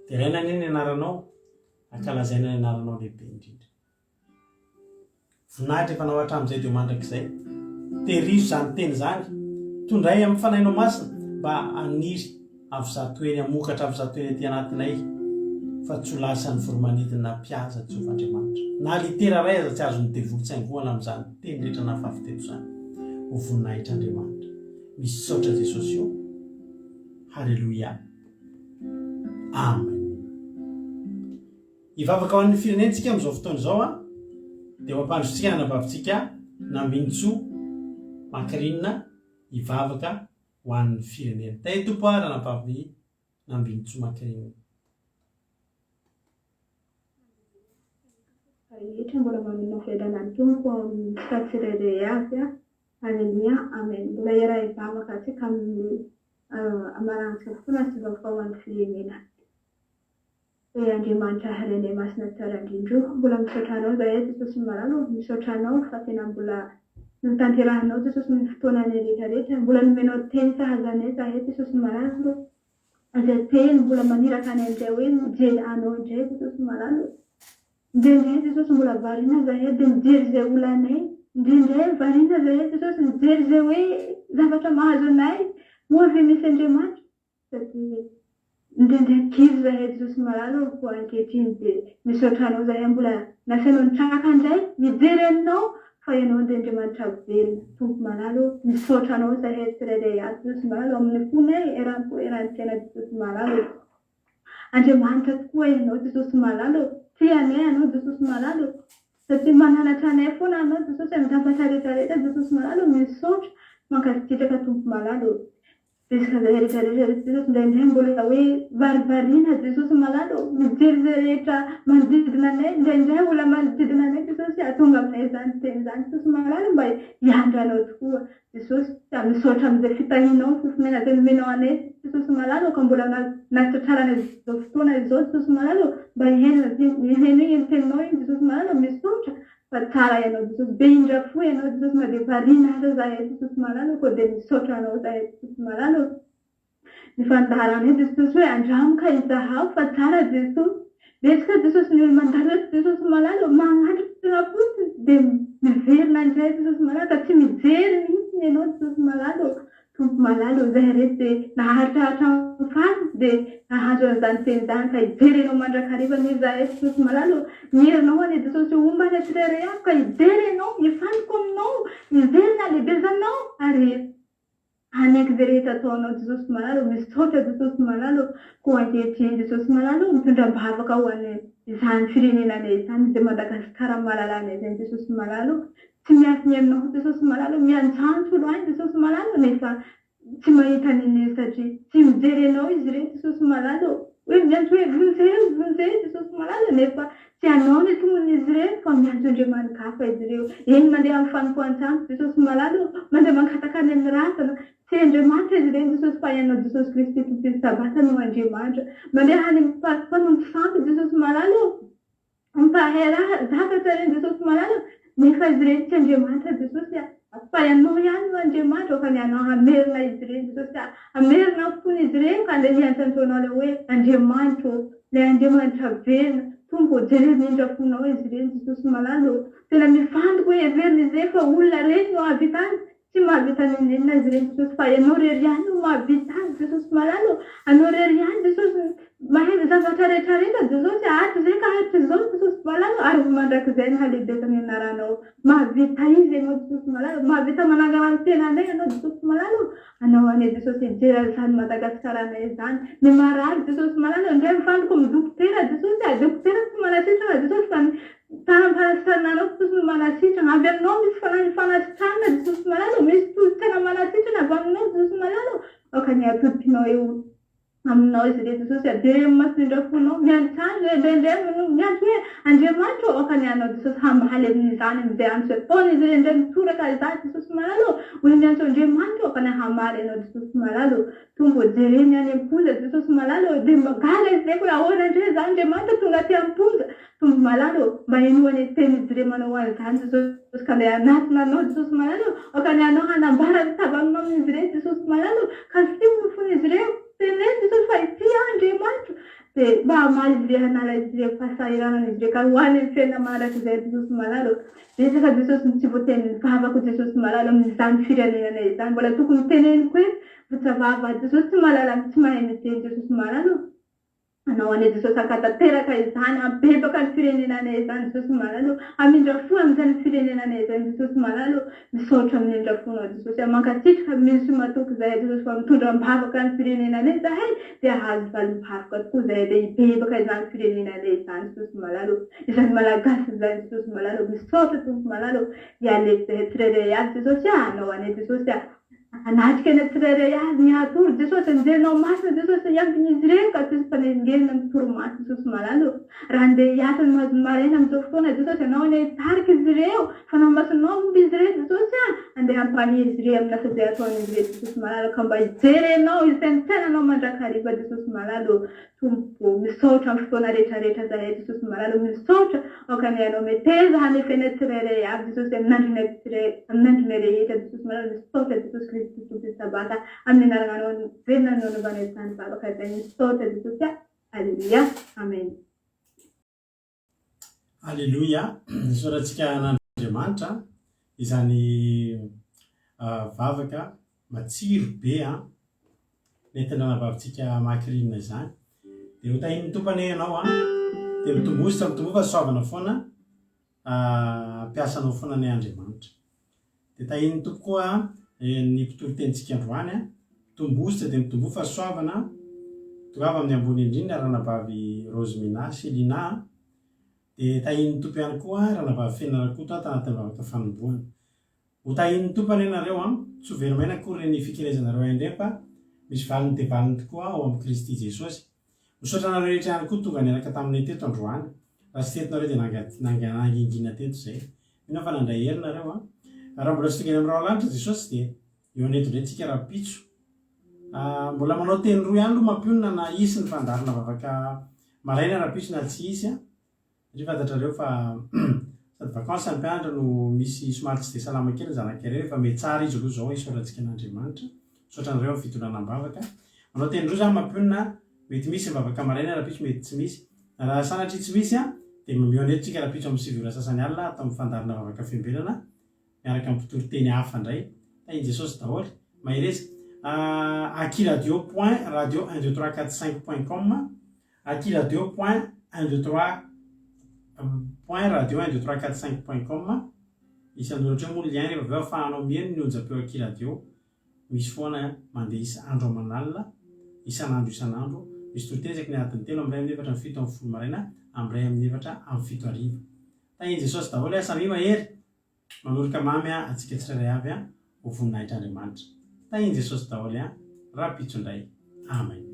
dia raina ny anaranao, ankalazaina ny anaranao lehibe indrindra. Voninahitra efa nao hatramin'izay dia mandrakizay. Tehirizo izany teny izany, tondray amin'ny fanahinao masina mba aniry avy zatoeny, hamokatra avy zatoeny aty anatinay, fa tsy ho lasan'ny voromanidina mpihaza Jehovah Andriamanitra. Na litera ray aza tsy azony devolotsaingoana amin'izany teny rehetra nafafy izany. Ho voninahitra Andriamanitra. Misy saotra Jesosy eo. Halleluia. Amen. Hivavaka ho an'ny firenentsika amin'izao fotoana izao dia mampandrotsika nanavavitsika nambintso mankirinina hivavaka ho an'ny firenena. Tay tompo raha nampavy nambintso mankirinina. Rehetra mbola manana fiainana ny tompo amin'ny tsirairay avy. Halleluia. Amen. Mbola iray hivavaka atsika amin'ny amarantsika fotoana sy vaovaka ho an'ny firenena. Andriamanitra harenay masina tsara indrindro, mbola misaotra anao zahay Jesosy malalo, misaotra anao fa tena mbola nitanterahanao Jesosy ny fotoanany rehetrarehetra, mbola nomenao teny sahazanay zahay Jesosy malalo, izay teny mbola maniraka any amin'izay hoe mijery anao indray Jesosy malalo. Indrindray Jesosy mbola variana zahay dia mijery izay olanay, indrindray variana zahay Jesosy mijery izay hoe zavatra mahazo anay moavy misy Andriamanitra. Satria indrindray kizy zahay Jesosy malalo ho ankehitriny dia misaotra anao zahay mbola nasainao nitranga indray mijery anao fa ianao dia Andriamanitra velona. Tompo malalo, misaotra anao zahay tsirairay avy Jesosy malalo amin'ny fonay eran'ny fiaina Jesosy malalo. Andriamanitra tokoa ianao Jesosy malalo, tianay anao Jesosy malalo, satria mananatra anay foana anao Jesosy amin'ny zavatra rehetrarehetra Jesosy malalo. Misaotra mankasitraka tompo malalo. Resaka zahay rehetrarehetra Jesosy indraindray mbola hoe varivariana Jesosy malalo, mijery izay rehetra manodidina anay, indraindray olona manodidina anay Jesosy atonga aminay izany teny izany Jesosy malalo mba hiandranao tokoa Jesosy. Misaotra amin'izay fitahinao fofona izay nomenao anay Jesosy malalo, ka mbola natratrarana izao fotoana izao Jesosy malalo mba iheno iny teninao iny Jesosy malalo. Misaotra fa tsara ianao Jesosy, be indra fo ianao Jesosy, na dia variana aza zahay Jesosy malalo koa dia misaotra anao zahay Jesosy malalo. Ny fandaharanay Jesosy hoe andramoka izahaho fa tsara Jesosy. Betsaka Jesosy ny olo mandalo Jesosy malalo magnatrika fotsiny dia miverina indray Jesosy malalo, ka tsy mijery mihitsy ianao Jesosy malalo. Tompo malalo, zahay rehetra dia naharitra hatramin'ny farany dia nahazo an'izany teny izany, ka hijery ianao mandrakariva zahay Jesosy malalo. Mierinao any Jesosy ombana tsirairay avy, ka hijery ianao, hifanoko aminao, hiverina lehibezanao ary anaiky izay rehetra ataonao Jesosy malalo. Misaotra Jesosy malalo ko ankehitriny Jesosy malalo mitondram-bavaka ho an'ny izany firenenanay izany izay Madagasikara mahalalana izany Jesosy malalo. Tsy miafiny aminao Jesosy malalo, mianjantso olo any Jesosy malalo nefa tsy mahita nini satria tsy mijery anao izy ireny Jesosy malalo. Hoe miantso hoe vonjeo Jesosy malalo nefa tsy anao ny tomon'izy ireny fa miantso Andriamanikafa izy ireo. Eny mandeha amin'ny fanompoan-trano Jesosy malalo, mandeha mankatakany amin'ny rasana. Tsy Andriamanitra izy ireny Jesosy fa ianao Jesosy Kristy tompony sabata no Andriamanitra. Mandeha any mpanompo santy Jesosy malalo, mpahay zavatra ireny Jesosy malalo nefa izy ireny tsy Andriamanitra Jesosy, fa ianao ihany no Andriamanitra. Fa ny anao hamerina izy ireny Jesosy, hamerina fony izy ireny ka andeha hiantsantoanao ilay hoe Andriamanitra, ilay Andriamanitra velona. Tompo jerena indra fonao izy ireny Jesosy malalo. Tena mifantoka hoe heverina izay fa olona ireny no hahavitany, tsy mahavita ninina izy ireny Jesosy fa ianao rery ihany no mahavitany Jesosy malalo. Anao rery ihany Jesosy mahay zavatra rehetrarehetra Jesosy, ato izay ka ato izao Jesosy malalo, ary mandrakizay ny halehibezany anaranao. Mahavita izy ianao Jesosy malalo, mahavita manangana ny tenanay ianao Jesosy malalo. Anao any Jesosy hijery izany Madagasikara anay izany. Ny marary Jesosy malalo, indray mifandoko amin'ny dokotera Jesosy, dokotera tsy manasitrana Jesosy fa ny tanam-panasitrana Jesosy no manasitrana. Avy aminao misy fanasitrana Jesosy malalo, misy tozon-tsaina manasitrana avy aminao Jesosy malalo. Ka ny atodinao eo aminao izy rehetra Jesosy dia mahafinaritra fonao miantsany indraindray miantso hoe Andriamanitra aka nianao Jesosy hambaly amin'izany amin'izay andro izay foana izy indray mitoraka izaho Jesosy malalo hoy miantso Andriamanitra aka ny hambaly anao Jesosy malalo tonga jereny any am-ponja Jesosy malalo dia magala izy rehefa hoe ahoana indray izany Andriamanitra tonga aty am-ponja tonga malalo mba inoany teny izy re manao an'izany Jesosy ka dia anatona anao Jesosy malalo aka ny anao hanambara ny tavanao amin'izy ireo Jesosy malalo ka sy mifony izy ireo teneny Jesosy fa ity Andriamanitra dia mba hamaly izy re hanala izy re fahasahiranana izy re ka hoany ny fiainana manaraka izay Jesosy malalo betsaka Jesosy ny tsy voateny vavako Jesosy malalo amin'izany firenenana izany mbola tokony teneniko hoe votsavava Jesosy tsy malala tsy mahay miteny Jesosy malalo anao any Jesosy akatanteraka izany abebaka ny firenenana izany Jesosy malalo amindra fo amin'izany firenenana izany Jesosy malalo misaotra amin'ny indra-fonao Jesosy mankasitraka misy matoky izay Jesosy fa mitondra mbavaka ny firenenana izahay dia ahazo valim-bavaka tokoa izay dia hibebaka izany firenenana izany Jesosy malalo izany malagasy izany Jesosy malalo misaotra tompo malalo hialeko izay tsirairay avy Jesosy anao any Jesosy anatrika eny tsirairay azy ny atoro Jesosy anjerenao masina Jesosy hiampiny izy ireny ka Jesosy fanengerina ny toromaso Jesosy malalo raha andeha hiasa ny mahazo maraina amin'izao fotoana Jesosy anao any hitarika izy ireo fanamasonao momba izy ireo Jesosy andeha hampaniry izy ireo amin'ny asa izay ataon'izy ireo Jesosy malalo ka mba hijerenao izenitsenanao mandrakariva Jesosy malalo tompo misaotra amin'ny fotoana rehetrarehetra zahay Jesosy malalo misaotra aka ny anao meteza hanefena tsirairay avy Jesosy amin'andronay rehetra Jesosy malalo misaotra Jesosy Kristy tompo sabata amin'ny anarananao venona no nanovana izany vavaka izay misaotra Jesosy alleluia amen alleluia soratsika n'Andriamanitra izany vavaka matsiro be nentina navavintsika mahakirinina izany dia hotahin'ny tompany ianao dia mitombosa mitombofa soavana foana mpiasanao foana ny Andriamanitra dia tahin'ny tompo koa ny mpitoro-tenitsika androany mitombosa dia mitombofa soavana tongava amin'ny ambony indrindra ranavavy Rosemina Selina dia tahin'ny tompo ihany koa ranavavy Fenarakoto tanatin'ny vavaka fanomboana hotahin'ny tompany ianareo tsy ho verimaina akory ny fikerezanareo indray fa misy valiny dia valiny tokoa ao amin'ny Kristy Jesosy misaotra anareo rehetra ihany koa tonga niaraka taminay teto androany raha tsy tetinareo dia nangingina teto izay mino fa nandray herinareo raha mbola tsy tonga eny amin'ny rahalanitra Jesosy dia eo aneto indray tsika raha-pitso mbola manao teny roa ihany aloha mampionona na isy ny fandarina vavaka maraina raha-pitso na tsy isy satria fantatrareo fa sady vakansa ny mpianatra no misy somary tsy dia salama kely zanak'ireo efa mety tsara izy aloha zao isaorantsika n'Andriamanitra misaotra anareo amin'ny fitondranam-bavaka manao teny roa zany mampionona mety misy ny vavaka maraina raha-pitso mety tsy misy raha sanatry tsy misy dia meo aneto tsika raha-pitso amin'ny sivora sasany alina atao amin'ny fandarina vavaka fiambelana miaraka amin'ny mpitoro-teny hafa indray tainy Jesosy daholo mahireza akiradio.radio12345.com akiradio.radio12345.com isy andoratra eo moa lien rehefa aveo afahanao mieny ny onjapeo akiradio misy foana mandeha isa andro aman'alina isan'andro misy torotezaka ny adiny telo amin'ray amin'ny efatra amin'ny fito amin'ny folo maraina amin'ray amin'ny efatra amin'ny fito arivo tainy Jesosy daholo samy mahery manorika mamy atsika tsirairay avy ho voninahitra Andriamanitra tainy Jesosy daholo raha-pitso indray amen